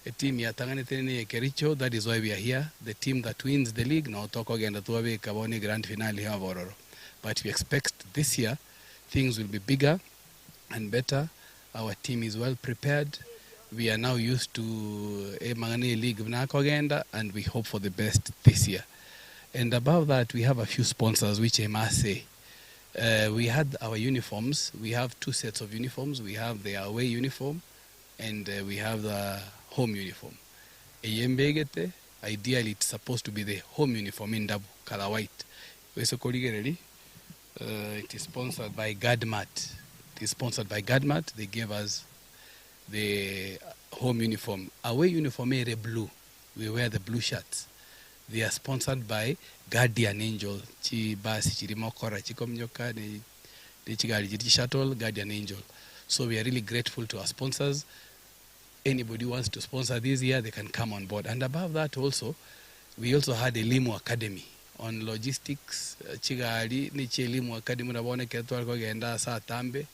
[SPEAKER 12] a team ya Tanganyika ne Kericho. That is why we are here. The team that wins the league no toko agenda tuwabe kabone grand finale ha bororo. But we expect this year things will be bigger and better. Our team is well prepared. We are now used to a Mangane League agenda and we hope for the best this year. And above that, we have a few sponsors, which I must say. We had our uniforms. We have 2 sets of uniforms. We have the away uniform and we have the home uniform. Ideally, it's supposed to be the home uniform in double color white. It is sponsored by GADMAT. It is sponsored by GADMAT. They gave us the home uniform. Away uniform is blue. We wear the blue shirts. They are sponsored by Guardian Angel. Chi basi chirimokora chikomnyoka de chigali jiti shuttle Guardian Angel. So we are really grateful to our sponsors. Anybody who wants to sponsor this year, they can come on board. And above that also, we also had Elimu Academy on logistics. Chigali ni Elimu Academy unabone ketu aliko genda saa tambe.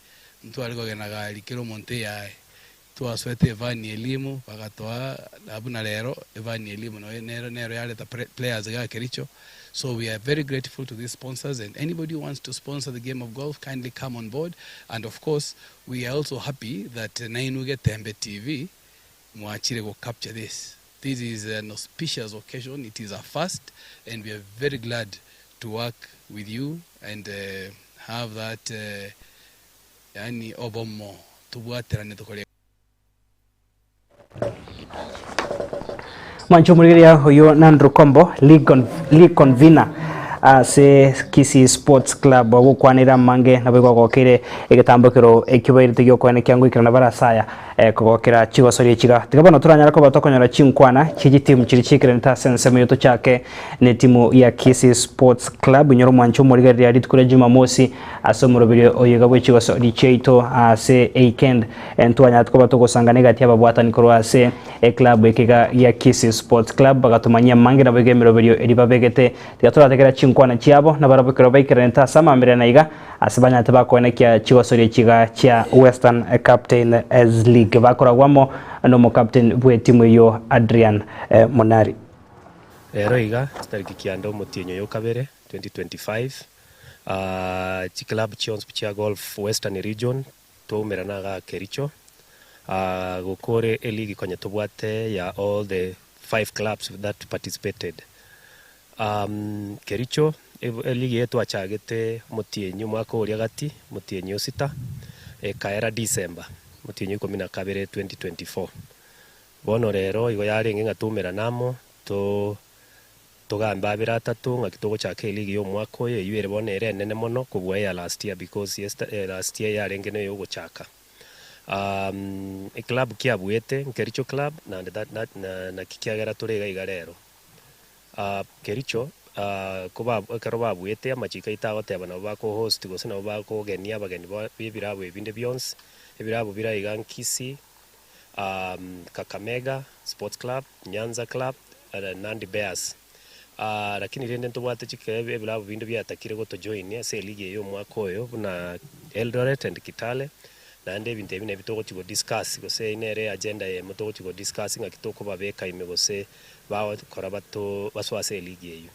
[SPEAKER 12] Mtu aliko genda gali kilo monte ya tuwaswete evani elimu pakatoa abuna lero evani elimu no nero yale the players ga Kericho. So we are very grateful to these sponsors, and anybody who wants to sponsor the game of golf, kindly come on board. And of course, we are also happy that Nainuge Tembe TV Mwachire will capture this. This is an auspicious occasion. It is a first, and we are very glad to work with you and have that yani obomo tubuaterane tukole.
[SPEAKER 11] Mwancho Muriria huyo Nandru Kombo league convener se Kisii Sports Club gukwanira mange na bigwa gokire igitambukiro ekibairite gyo kwene kyangu ikira na barasaya kugokira chigosori chiga tigabano turanyara ko batokonyora chinkwana chiji timu chirichikire nta sensemo yoto chake ne timu ya Kisii Sports Club nyoro Mwancho Muriria ritukure Jumamosi asomurobiri oyegabwe chigosori cheito se weekend entwanya tko batokosanga negati ababwata nikoro ase club ekiga ya Kisii Sports Club bagatumanya mange na begemero berio eribabegete tigatora tegera chinkwana chiabo na barabukiro baikira nta sama mbere na iga asibanya tabakonekia chigosori chiga cha Western Captain as League bakoragwamo no mo captain bwe timu yo Adrian Monari
[SPEAKER 13] rero iga stariki kiando motienyo yo kabere 2025 chi club chions cha golf Western Region to meranaga Kericho gukore eligi konye tobwate ya all the 5 clubs that participated. Kericho eligi yetu achagete motienyo mwaka uri agati motienyo sita kaera December motienyo 12 2024 bono rero igo yarenge ngatumera namo to togamba biratatu ngakitogo chake eligi yo mwaka oyo yire bonere nene mono kubwa ya last year because last year yarenge no yo gochaka a club kiabwete Kericho club na kikiagera turega igarero Kericho kuba karoba bwete amachika itagote abana bako host gose na bako genia bageni bibirabo ebinde byons ebirabo birayiga Kisii Kakamega Sports Club Nyanza Club Nandi Bears lakini rende ntobwate chikebe ebirabo binde byatakire goto join ase league yo mwaka oyo na Eldoret and Kitale nande binte bine bitoko chigo discuss gose inere agenda ye mutoko chigo discuss ngakitoko babeka imegose bawo kora bato baswase league yeyo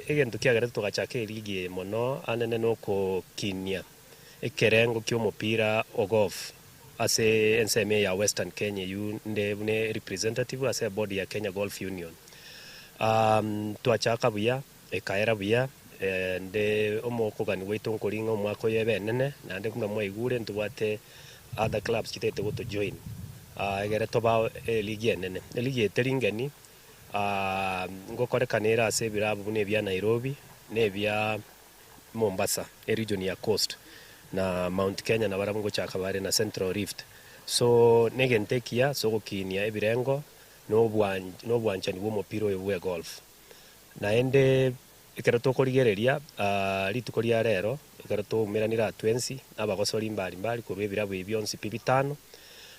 [SPEAKER 13] egento kiagara tugachake league mono anene noko kinia ekerengo ky'omupira ogolf ase enseme ya Western Kenya yu ndebune representative ase body ya Kenya Golf Union twachaka buya ekaera buya nde omoko gani weito nkoringa mwako yebenene nande kuna mwaigure ntubate other clubs kitete goto join egere toba league nene league teringeni ngokorekanira ase birabo bune bya Nairobi ne bya Mombasa region ya Coast na Mount Kenya na baramungo chakabare na Central Rift so negentekia so gokinia ebirengo no bwanchani bwo mupiro we golf na ende ikarato korigereria litukoria rero ikarato meranira 20 abagosori mbali ko bebirabo ebyonsi pibitano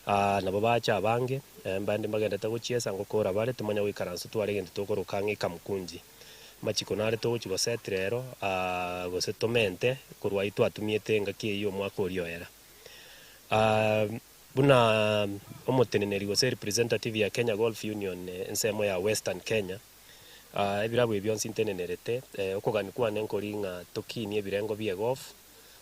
[SPEAKER 13] nabo bacha abange mbande magenda tagochiesa ngokora bare tumanya wikaranso twarege ntokorokange kamukunji machikonare to chigosete rero gosetomente kurwa itu atumiete ngaki iyo mwako rioera buna omoteneneri gose representative ya Kenya Golf Union ensemo ya Western Kenya ebirabo ebyonsi intenenerete okoganikwa nenkoringa tokini ebirengo bya golf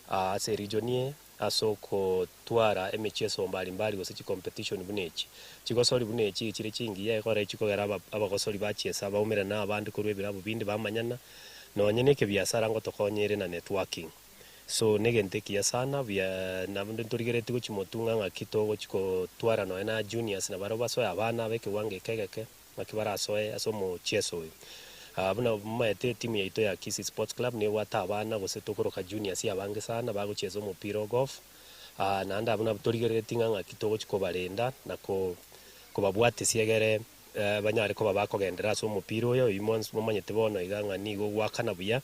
[SPEAKER 13] ase regionie asoko twara emecheso mbali gose chi competition bunechi chigosori bunechi chire chingiye ekora chikogera abagosori bachesa baumera na abandi kurwe birabo bindi bamanyana nonye ke biasara ngo tokonyere na networking so negentekia sana bya nabundi turigerete guchimotunga ngakitogo chiko twara no na juniors na baroba so abana beke wange kegeke makibara soe asomo cheso buna maete timu yaito ya Kisii Sports Club ni watabana gose tukoroka junior cia bange sana bagucheza umupira wa golf naanda buna turigerete ng'ang'a kitogo chikobarenda na kubabwate siegere banyare ko babakogendera so umupira uyo imons mumanyete bono iganga nigo gwakana buya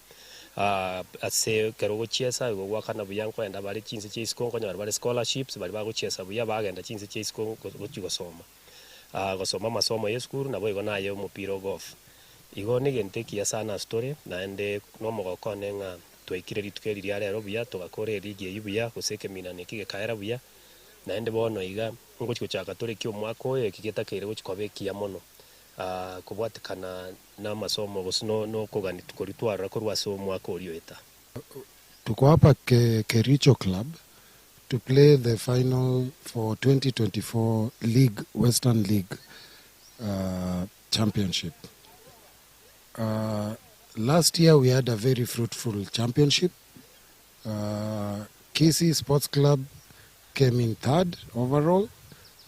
[SPEAKER 13] ase kero gochiesa go gwakana buya kwenda bari chinse chisiko konya bari scholarships bari bagochiesa buya bagenda chinse chisiko gosoma gosoma masomo ya skuru nabo igo nayo umupira wa golf igo nigentekia sana story naende no mogokone ng'a twekire ritukeri ria rero buya tugakore ligi yubuya guseke minane kigekaera buya naende bono iga ngochiko chaka tore kyo mwako oyo kigetakere gochikobekia mono kubwatikana na masomo gosino no kogani tukoritwara korwa so mwako oriweta.
[SPEAKER 14] Tuko hapa Kericho Club to play the final for 2024 League Western League Championship. Last year we had a very fruitful championship. Kisii Sports Club came in third overall,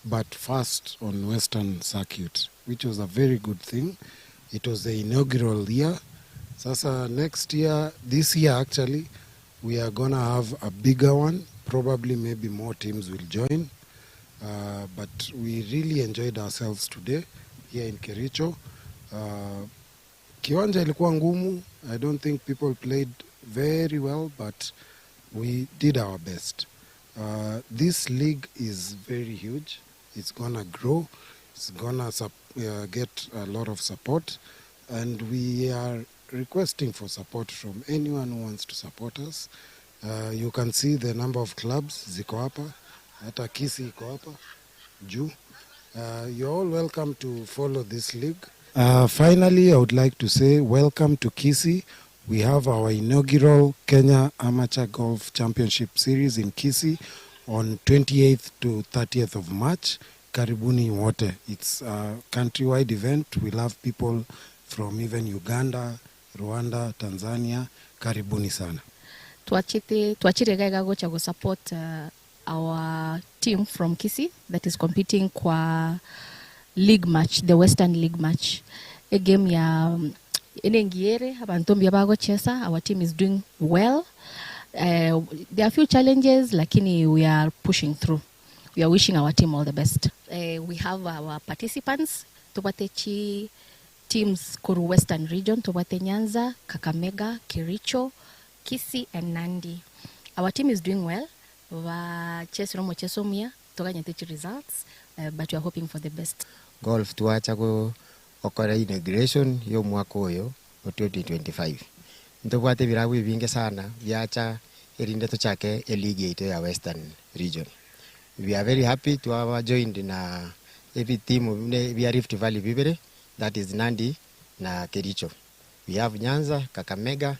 [SPEAKER 14] but first on Western Circuit, which was a very good thing. It was the inaugural year. Sasa next year, this year actually, we are going to have a bigger one. Probably maybe more teams will join. But we really enjoyed ourselves today here in Kericho. Kiwanja ilikuwa ngumu. I don't think people played very well, but we did our best. This league is very huge. It's gonna grow. It's gonna get a lot of support, and we are requesting for support from anyone who wants to support us. You can see the number of clubs ziko hapa, hata Kisii iko hapa juu. You're all welcome to follow this league. Finally, I would like to say welcome to Kisii. We have our inaugural Kenya Amateur Golf Championship Series in Kisii on 28th to 30th of March. Karibuni wote. It's a countrywide event. We'll have people from even Uganda, Rwanda, Tanzania. Karibuni sana.
[SPEAKER 15] Tuachire gaiga gocha go support our team from Kisii that is competing kwa league match, the Western League match. A game ya Enengiere, abantombi bago chesa. Our team is doing well. There are a few challenges, lakini we are pushing through. We are wishing our team all the best. We have our participants. Tubatechi teams Kuru Western Region, Tubate Nyanza, Kakamega, Kericho, Kisii, and Nandi. Our team is doing well. Chesomia, Toganyatechi results, but we are hoping for the best.
[SPEAKER 16] Golf tuacha go okora integration yo mwaka oyo 2025. Ntobwate birawe binge sana byacha erinde tuchake league ito ya Western Region. We are very happy to have joined na every team we are Rift Valley Bibere, that is Nandi na Kericho. We have Nyanza, Kakamega,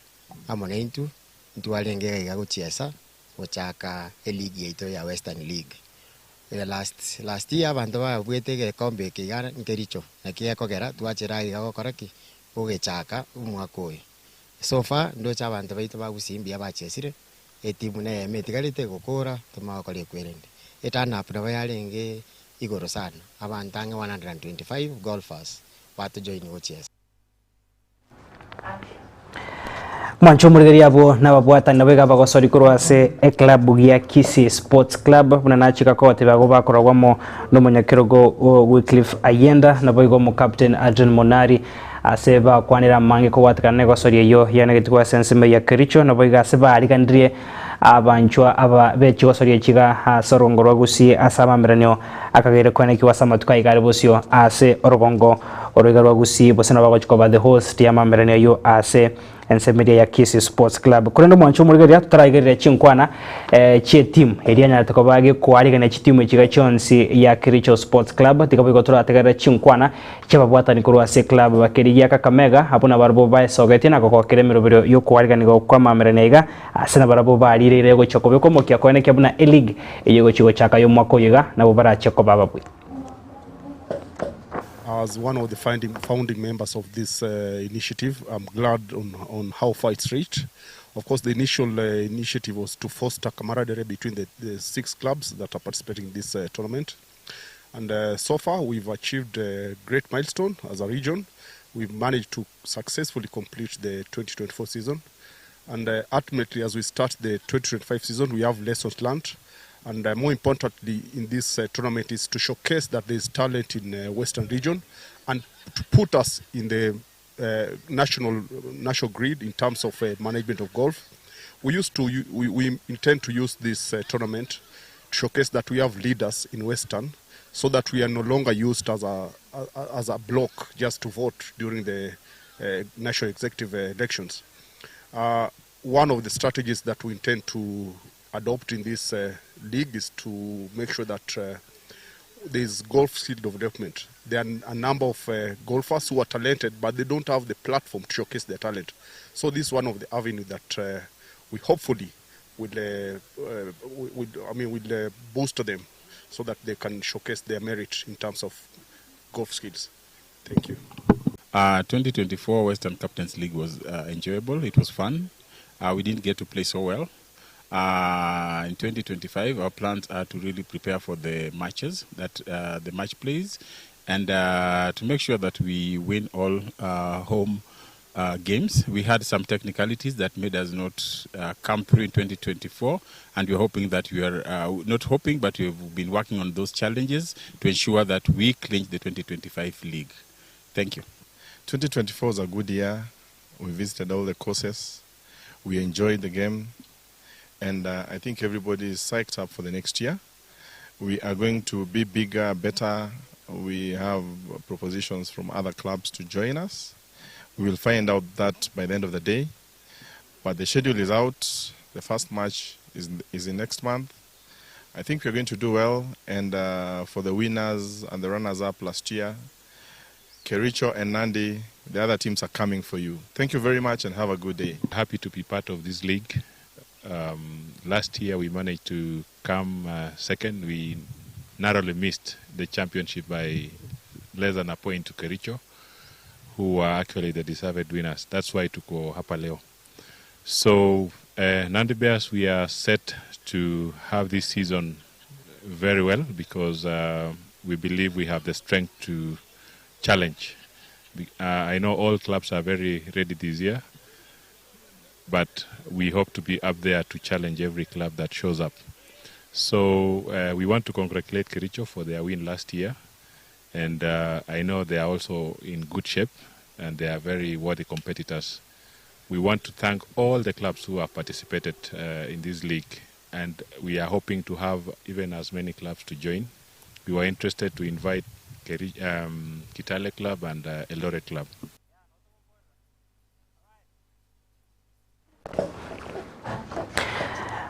[SPEAKER 16] Amonentu, ntualengera igagochiesa ochaka league ito ya Western League. Last year abantu babwete kombe kigana Kericho na kiya kogera twachira igagokoraki ogechaka umwaka oyo. So far ndo cha abantu baitu bagusimbia bachesire etimu ne metigalite gukura tumakore kwerende etana apna bayalenge igoro sana abantange 125 golfers watu join gochesa
[SPEAKER 11] mwancho murigeri abo nababwata nabega bagosori kurwase club ya Kisii Sports Club bunanachika ko batebago bakoragwamo no munyakirogo Wycliffe Ayenda naboigo mu captain Adrian Monari aseba kwanira mange ko watakane gosori yo yanagitwa senseme ya Kericho naboiga aseba arigandrie abanchwa aba bechi gosori chiga sorongorwa gusi asama miranyo akagere kwane kiwasama tukaigare bosio ase orogongo orogarwa gusi bosana bagachiko ba the host ya miranyo yo ase ensemedia ya Kisii Sports Club kurendo mwancho murigeri tutaraigere chinkwana che team erianya takobage kwariga na chitimu chiga chonsi ya Kericho Sports Club tikabogo turategera chinkwana chababwata ni kurwase club bakeri ya Kakamega habuna barabo bae sogetina ko keremero yo kwariga ni ko kwa mamerenega asana barabo bari rero go chokobe ko mokia ko ne kyabuna league yego chigo chaka yo mwako yiga nabo baracheko bababwe.
[SPEAKER 27] As one of the founding members of this initiative, I'm glad on how far it's reached. Of course, the initial initiative was to foster camaraderie between the 6 clubs that are participating in this tournament. And so far, we've achieved a great milestone as a region. we've managed to successfully complete the 2024 season. And ultimately, as we start the 2025 season, we have lessons learned. And more importantly in this tournament is to showcase that there is talent in the Western region and to put us in the national grid in terms of management of golf. We intend to use this tournament to showcase that we have leaders in Western, so that we are no longer used as a block just to vote during the national executive elections. One of the strategies that we intend to adopt in this league is to make sure that there is golf skill development. There are a number of golfers who are talented, but they don't have the platform to showcase their talent. So this is one of the avenues that we hopefully will boost them so that they can showcase their merit in terms of golf skills. Thank you.
[SPEAKER 17] 2024 Western Captains League was enjoyable. It was fun. We didn't get to play so well. In 2025, our plans are to really prepare for the matches, the match plays, and to make sure that we win all home games. We had some technicalities that made us not come through in 2024, and we're hoping that we are not hoping, but we've been working on those challenges to ensure that we clinch the 2025 league. Thank you.
[SPEAKER 18] 2024 was a good year. We visited all the courses. We enjoyed the game. And I think everybody is psyched up for the next year. We are going to be bigger, better. We have propositions from other clubs to join us. We will find out that by the end of the day. But the schedule is out. The first match is in next month. I think we're going to do well. And for the winners and the runners-up last year, Kericho and Nandi, the other teams are coming for you. Thank you very much and have a good day.
[SPEAKER 19] Happy to be part of this league. Last year we managed to come second. We narrowly missed the championship by less than a point to Kericho, who were actually the deserved winners. That's why tuko hapa leo. So Nandi Bears, we are set to have this season very well because we believe we have the strength to challenge. I know all clubs are very ready this year, but we hope to be up there to challenge every club that shows up. So we want to congratulate Kericho for their win last year, and I know they are also in good shape and they are very worthy competitors. We want to thank all the clubs who have participated in this league, and we are hoping to have even as many clubs to join. We were interested to invite Kitale Club and Eldoret Club.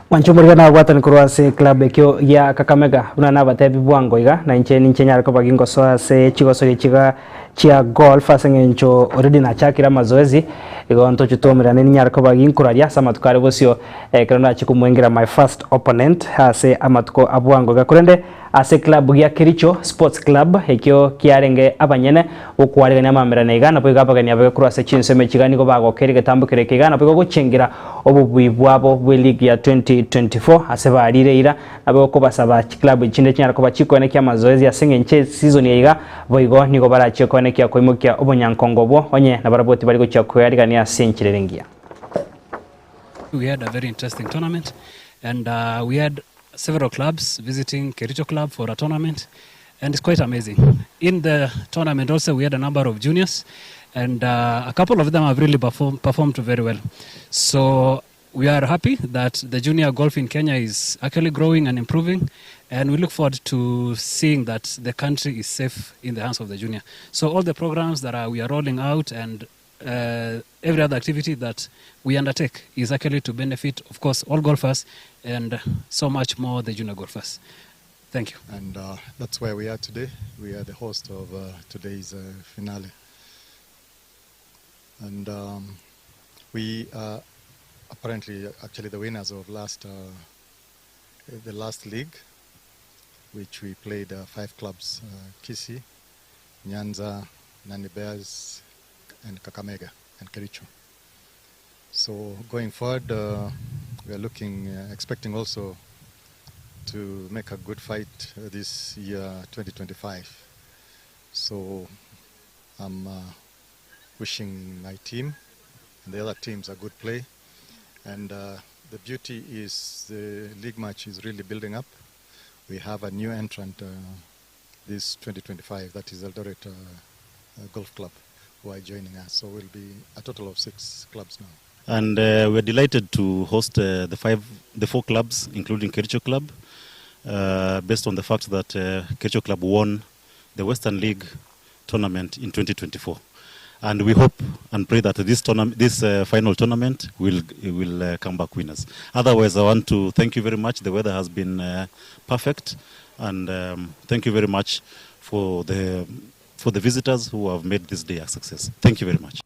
[SPEAKER 11] Wanchumurika na watan kurwase club ekyo ya Kakamega unana batebi bwangoiga na nche nyara ko bagingo so se chigoso chiga chia golf asengencho already na chakira mazoezi igo nto chutomira ni nyara ko baginkuraria samatukare bosio kirona chikumwengira my first opponent ase amatuko abwangoiga kurende ase club ya Kericho Sports Club ekyo kiarenge abanyene okwarega nyamamira negana bwiga abagania bwe kurwase chinseme chigani ko bagokeri getambukire kigana bwigo guchengira obubwi bwabo bwe league ya 2024 ase barire nabo ko basaba club chinde chinyara ko bachikone kya mazoezi asengenche season yiga boigo niko barachikone kya koimukia obonyankongo bo onye na baraboti bari gocha kuyarigania senchirerengia.
[SPEAKER 12] We had a very interesting tournament, and we had several clubs visiting Kericho Club for a tournament, and it's quite amazing. In the tournament also we had a number of juniors, and a couple of them have really performed very well. So we are happy that the junior golf in Kenya is actually growing and improving, and we look forward to seeing that the country is safe in the hands of the junior. So all the programs that we are rolling out and every other activity that we undertake is actually to benefit, of course, all golfers and so much more the junior golfers. Thank you.
[SPEAKER 20] And that's where we are today. We are the host of today's finale. And we are apparently actually the winners of the last league, which we played 5 clubs, Kisii, Nyanza, Nandi Bears, and Kakamega and Kericho. So going forward, we are expecting also to make a good fight this year, 2025. So I'm wishing my team and the other teams a good play. And the beauty is the league match is really building up. We have a new entrant this 2025, that is Eldoret Golf Club, who are joining us. So we'll be a total of 6 clubs now.
[SPEAKER 2] And we're delighted to host the 4 clubs, including Kericho Club, based on the fact that Kericho Club won the Western League tournament in 2024. And we hope and pray that this final tournament will come back winners. Otherwise, I want to thank you very much. The weather has been perfect, and thank you very much for the visitors who have made this day a success. Thank you very much.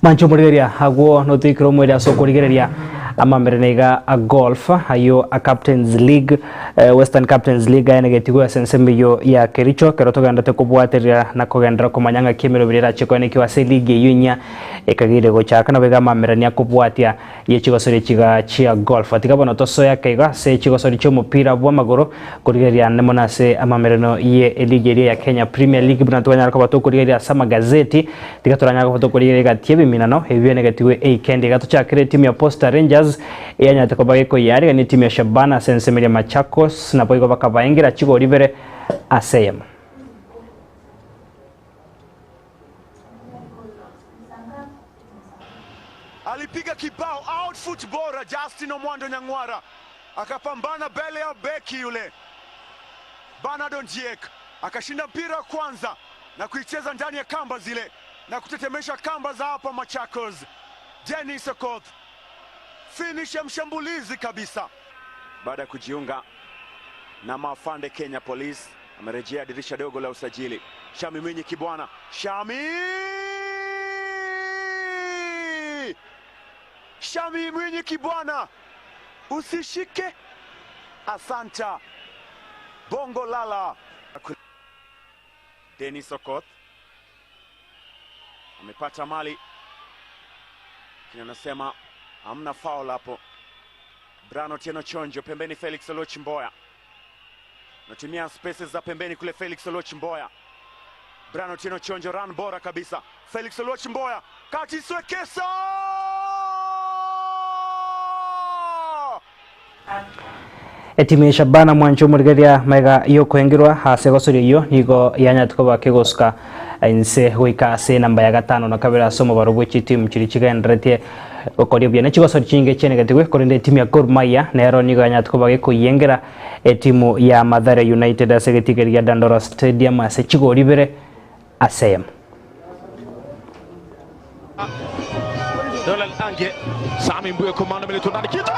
[SPEAKER 11] Mancho Murigeria hago no tikro mweda so kurigeria ama merenega a golf ayo a Captains League Western Captains League ya negetigo sensemyo ya Kericho kerotoga ndate kubwaterira na kogendra komanyanga kimero birira chikone kiwa se league yunya ekagire gochaka na bega mamerania kubwatia ye chigosori chiga chia golf atikabona toso ya kaiga se chigosori cyo mupira bwa magoro kurigeria nemona se ama mereno ye league ya Kenya Premier League binatwanya ko bato kurigeria sama gazeti tigatoranya ko bato kurigeria tiebe minano hevyo negatiwe kendi gato cha kire timu ya Posta Rangers yanya takobage ko yari ni timu ya Shabana Sensemeria Machakos na poigo bakabaingira chigo rivere asem
[SPEAKER 4] alipiga kibao out footballer Justin Omwando Nyangwara akapambana mbele ya beki yule Bernardo Njiek akashinda mpira kwanza na kuicheza ndani ya kamba zile na kutetemesha kamba za hapa Machakos. Dennis Okoth finish ya mshambulizi kabisa. Baada ya kujiunga na Mafande Kenya Police amerejea dirisha dogo la usajili. Shami Mwinyi Kibwana, Shami Mwinyi Kibwana, usishike. Asanta Bongo Lala. Dennis Okoth amepata mali, kina nasema hamna foul hapo. Brano Tieno Chonjo pembeni, Felix Oloch Mboya natumia spaces za pembeni kule. Felix Oloch Mboya, Brano Tieno Chonjo, run bora kabisa. Felix Oloch Mboya kati Swekesa
[SPEAKER 11] etime Shabana Mwancho Murigeria mega yo kwengirwa hase gosori yo nigo yanya tukoba kegoska inse hoika se namba ya 5 na kabira somo barugwe team chirichiga ndrete okori bya nechigo sori chinge chene gatigwe korinde timu ya Gor Mahia nero nigo yanya tukoba ko yengera timu ya Mathare United asegetigeria Dandora Stadium ase chigo ribere asem
[SPEAKER 4] Donald Ange Sami Mbuye komanda milito ndani kitu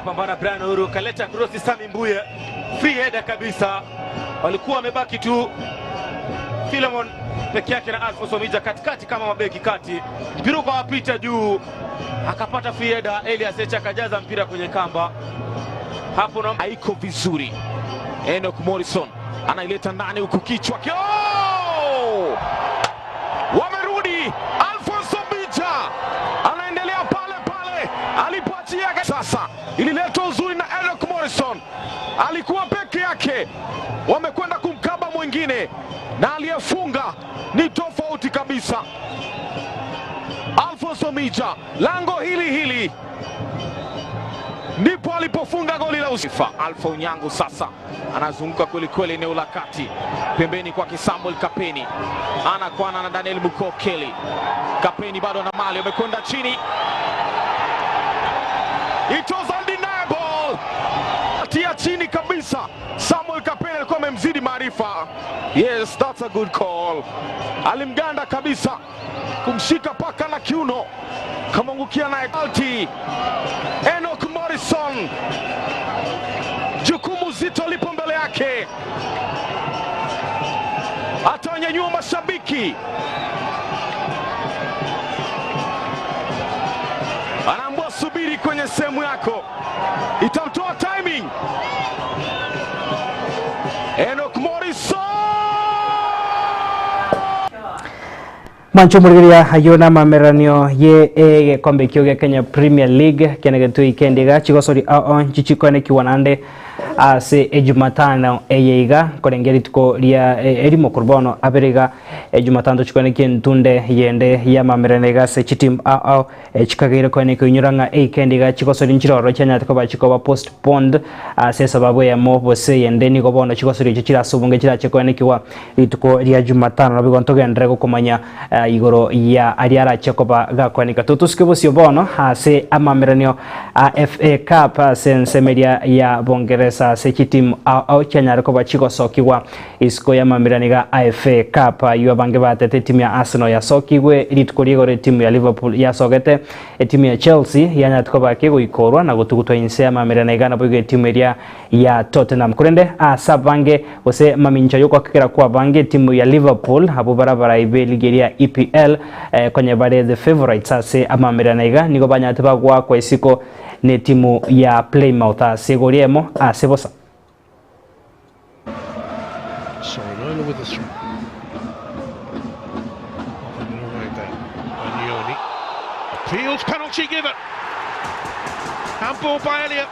[SPEAKER 4] pambana Brian Uhuru kaleta cross Sami Mbuye free header kabisa. Walikuwa wamebaki tu Philemon peke yake na Alfonso Mija katikati kama mabeki kati. Mpira ukawapita juu akapata free header. Elias Echa kajaza mpira kwenye kamba. Hapo na haiko vizuri. Enoch Morrison anaileta ndani huku kichwa. Wamerudi. Alfonso Mija anaendelea pale pale alipoachia. Sasa ililetwa uzuri na Enoch Morrison, alikuwa peke yake, wamekwenda kumkaba mwingine na aliyefunga ni tofauti kabisa. Alfonso Mija, lango hili ndipo alipofunga goli la usifa. Alfa Unyango sasa anazunguka kweli kweli eneo la kati, pembeni kwa Samuel Kapeni, anakwana na Daniel Mukokeli. Kapeni bado na mali, amekwenda chini. It was undeniable. Atia chini kabisa. Samuel Kapeni alikuwa amemzidi maarifa. Yes, that's a good call. Alimganda kabisa, kumshika paka na kiuno, kamangukia naye alti. Enoch Morrison, jukumu zito lipo mbele yake, atawanyanyua mashabiki. Anaambia subiri kwenye sehemu yako, kutoa timing. Enoch Morrison.
[SPEAKER 11] Mancho murigiria ayona mameranio ye kombe kioge Kenya Premier League kenegetu ikendiga chigosori chichikone kiwanande ase Jumatano eyeiga korengeri tuko ria erimo kurbono aberiga Jumatano chikone kintunde yende ya mameranega se chitim chikagire kone kunyuranga ikendiga chigosori nchiroro cyanya tuko chikoba postponed ase sababu ya mobose yende ni gobono chigosori chichira subunge chira chikone kiwa ituko ria Jumatano bigontogendere gukomanya igoro ya ariara chekoba gakwanika tutuske bosio bono ase amameranio FA Cup sense media ya Bongereza se chitim au Kenya rekoba chiko sokiwa isko ya mameraniga FA Cup yu bange batete timu ya Arsenal ya sokiwe ritkorigore timu ya Liverpool ya sogete timu ya Chelsea yanya tukoba kego ikorwa na gutugutwa inse ya mameraniga na bwege timu ya Tottenham kurende sabange ose mamincha yuko kikira kwa bange timu ya Liverpool hapo barabara ibe ligeria EPL kwenye bade the favorites ase amameranaiga nigo banyateba kwa isiko ne timu ya Plymouth asegoriemo asebosa.
[SPEAKER 3] Sorinola with the throw. Appeals, penalty given. Handball by Elliott.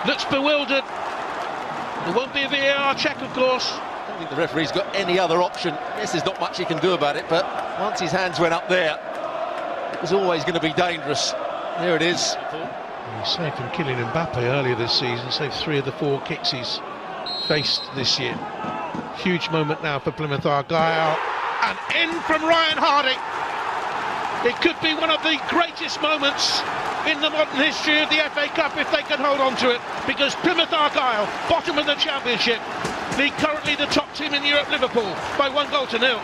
[SPEAKER 3] Looks bewildered. There won't be a VAR check, of course.
[SPEAKER 6] I don't think the referee's got any other option. Yes, there's not much he can do about it, but once his hands went up there, it was always going to be dangerous. There it is.
[SPEAKER 3] He saved from killing Mbappe earlier this season, saved 3 of the 4 kicks he's faced this year. Huge moment now for Plymouth Argyle. And in from Ryan Harding. It could be one of the greatest moments in the modern history of the FA Cup if they can hold on to it, because Plymouth Argyle, bottom of the Championship, lead currently the top team in Europe, Liverpool, by 1-0.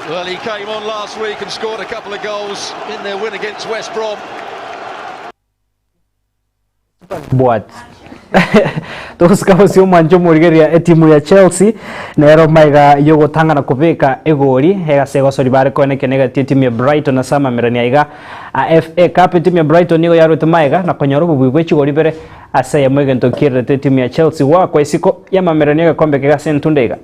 [SPEAKER 6] Well, he came on last week and scored a couple of goals in their win against West Brom.
[SPEAKER 11] But tusikabosio manjo murigeria timu ya Chelsea nero maiga yogo tangana kubeka egori hega sego sori bare kone kenega timu ya Brighton na sama merania iga FA Cup timu ya Brighton nigo yaruta maiga na konyoro bubwe chigori bere asaya mwege ntokire timu ya Chelsea wa kwa isiko ya mamerania kombe kega sentundega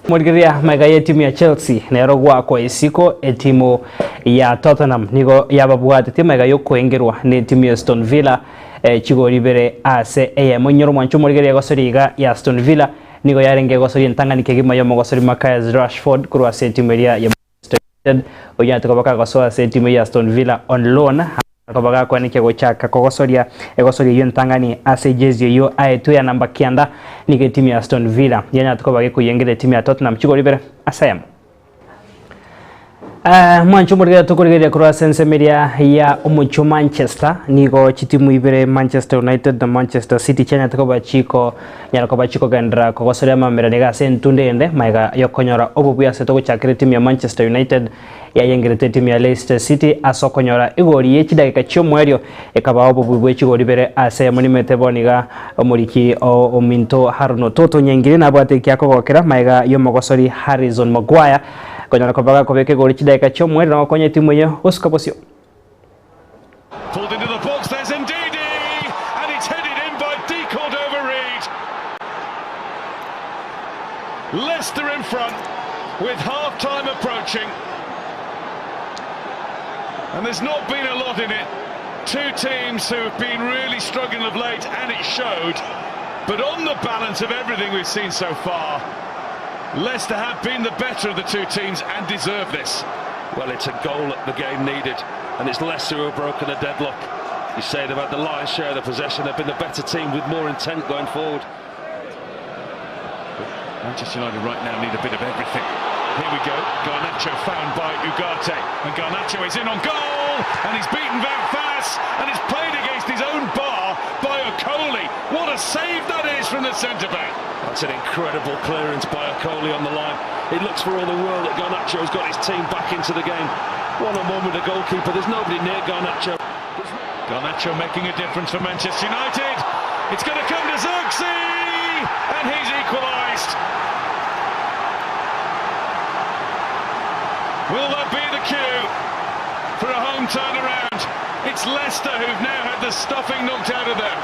[SPEAKER 11] murigeria maiga ya timu ya Chelsea nero gwa kwa isiko timu ya Tottenham nigo yababwate timu maiga yokoengerwa ne timu ya Aston Villa chigori bere ase monyoro mwancho murigeria gosoriga ya Aston Villa nigo yarenge gosori ntangani kegima yo mogosori Marcus Rashford kurwa se timu ya Manchester United oya tukabaka gosoa se timu ya Aston Villa on loan akabaga kwa nike gochaka kogosoria egosori yo ntangani ase jezi yo aetu ya namba kianda nige timu ya Aston Villa yanya tukabage kuyengere timu ya Tottenham chigori bere asayam mwancho murigeria tukurigeria kurwa sense media ya umucho Manchester nigo chitimu ibere Manchester United na Manchester City chanya tukoba chiko nyarakoba chiko gandra kogosoria mameranega sentunde ende maiga yokonyora obubuya seto chakire timu ya Manchester United ya yengerete timu ya Leicester City asokonyora igori yechidagika cyomwerio ekaba obubuwe chigori bere ase muri meteboniga omuriki ominto Haruno Toto nyengire nabwate kyakogokera maiga yomogosori Harrison Maguire konyora kobaga kobeke gori chidagika cyomwerio na konye timu ye uskabosio.
[SPEAKER 3] Pulled into the box, there's Ndidi, and it's headed in by D. Cordova-Reid. Leicester in front with half-time approaching. And there's not been a lot in it. 2 teams who have been really struggling of late, and it showed. But on the balance of everything we've seen so far, Leicester have been the better of the 2 teams and deserve this.
[SPEAKER 22] Well, it's a goal that the game needed, and it's Leicester who have broken a deadlock. You said about the lion's share of the possession, they've been the better team with more intent going forward.
[SPEAKER 3] Manchester United right now need a bit of everything. Here we go, Garnacho found by Ugarte, and Garnacho is in on goal, and he's beaten Van Vaas, and it's played against his own bar by Okoli. What a save that is from the centre-back.
[SPEAKER 22] That's an incredible clearance by Okoli on the line. It looks for all the world that Garnacho has got his team back into the game. One-on-one with the goalkeeper, there's nobody near Garnacho.
[SPEAKER 3] Garnacho making a difference for Manchester United. It's going to come to Xerxes, and he's equalised. Will that be the cue
[SPEAKER 22] for a home turnaround. It's Leicester who've now had the stuffing knocked out of them.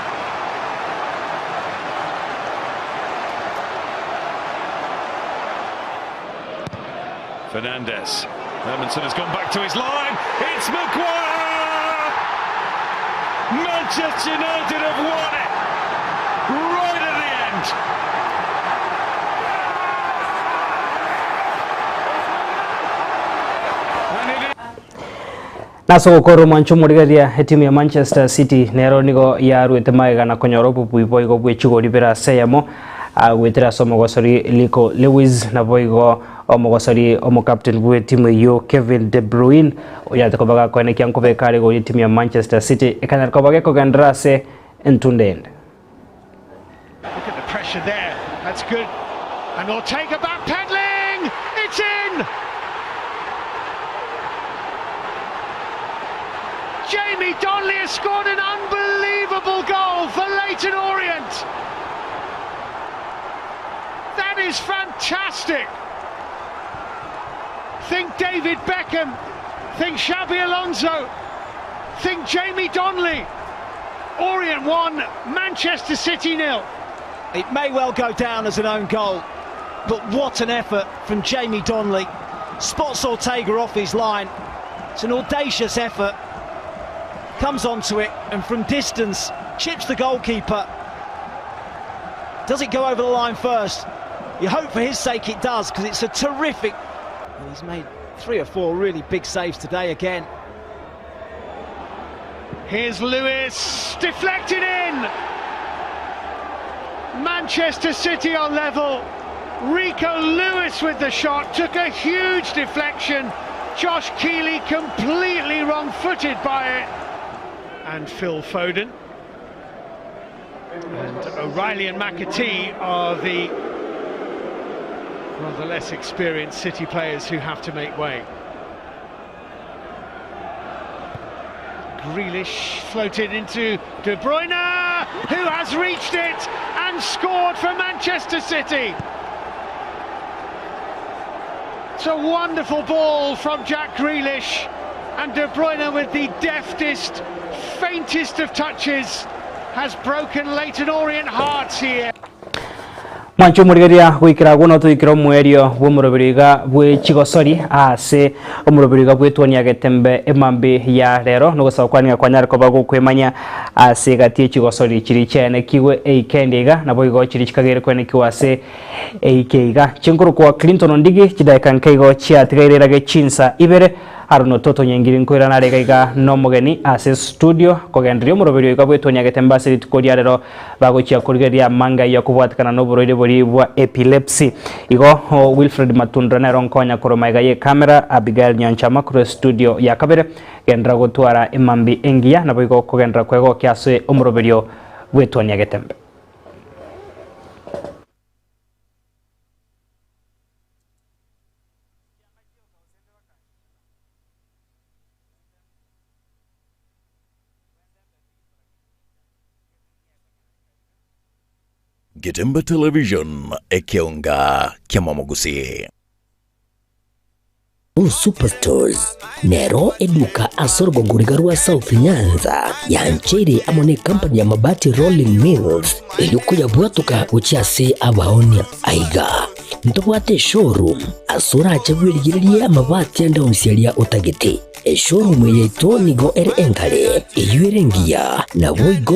[SPEAKER 22] Fernandes. Hermanson has gone back to his line. It's Maguire! Manchester United have won it right at the end.
[SPEAKER 11] naso gukoro manchu murigaria timu ya Manchester City nero nigo yaruite magana konyoropu puipoigo bwechigori bera seyamo agwetera somogosori Liko Lewis na boigo omogosori omo captain bwe timu yo Kevin De Bruyne oyate kobaga kwene kyankobe kare go timu ya Manchester City ekana kobaga ko gandrase entundende.
[SPEAKER 3] Look at the pressure there. That's good. And Ortega backpedaling. It's in. Jamie Donnelly has scored an unbelievable goal for Leyton Orient. That is fantastic. Think David Beckham, think Xabi Alonso, think Jamie Donnelly. Orient 1, Manchester City 0.
[SPEAKER 5] It may well go down as an own goal, but what an effort from Jamie Donnelly. Spots Ortega off his line. It's an audacious effort. Comes onto it and from distance chips the goalkeeper. Does it go over the line first? You hope for his sake it does, because it's a terrific... And he's made 3 or 4 really big saves today again.
[SPEAKER 3] Here's Lewis, deflected in. Manchester City on level. Rico Lewis with the shot, took a huge deflection. Josh Keeley completely wrong-footed by it. And Phil Foden. And O'Reilly and McAtee are the rather less experienced City players who have to make way. Grealish floated into De Bruyne, who has reached it and scored for Manchester City. It's a wonderful ball from Jack Grealish, and De Bruyne with the deftest, faintest of touches has broken Leyton Orient hearts here.
[SPEAKER 11] Manchu murigaria wikira guno tuikiro mwerio bw'umurobiriga bw'Chigosori ase umurobiriga bw'etwania getembe emambi ya rero no gusakwania kwanyara ko bagukwemanya ase gatie Chigosori kiri cyane kiwe eikendiga nabo igo kiri kikagere kwene kiwase eikiga chinkuru kwa Clinton Ndigi kidaika nkaigo chiatigairira ge chinsa ibere haruno toto nyengiri nkwira na regaiga no mugeni ase studio kogendrio murobiriga bw'etwania getembe ase tukoria rero bagochia kurigeria manga ya kubwatikana no burire buri bwa epilepsy igo Wilfred Matundra na ronkonya koromaiga ye camera Abigail Nyanchama kure studio ya kabere gendra gotwara emambi engia na boigo kogendra kwego kyase umuroberio bw'etwania getembe.
[SPEAKER 9] Getembe Television ekionga kiamamogusi.
[SPEAKER 21] Superstores nero eduka asorgo ngurigarua South Nyanza ya nchiri amone company ya mabati Rolling Mills eyuko ya bwatuka uchiase abaonia aiga ntobwate showroom asura achagwirigirie amabati anda usialia utagete showroom yeto nigo enkale eyuerengia na boigo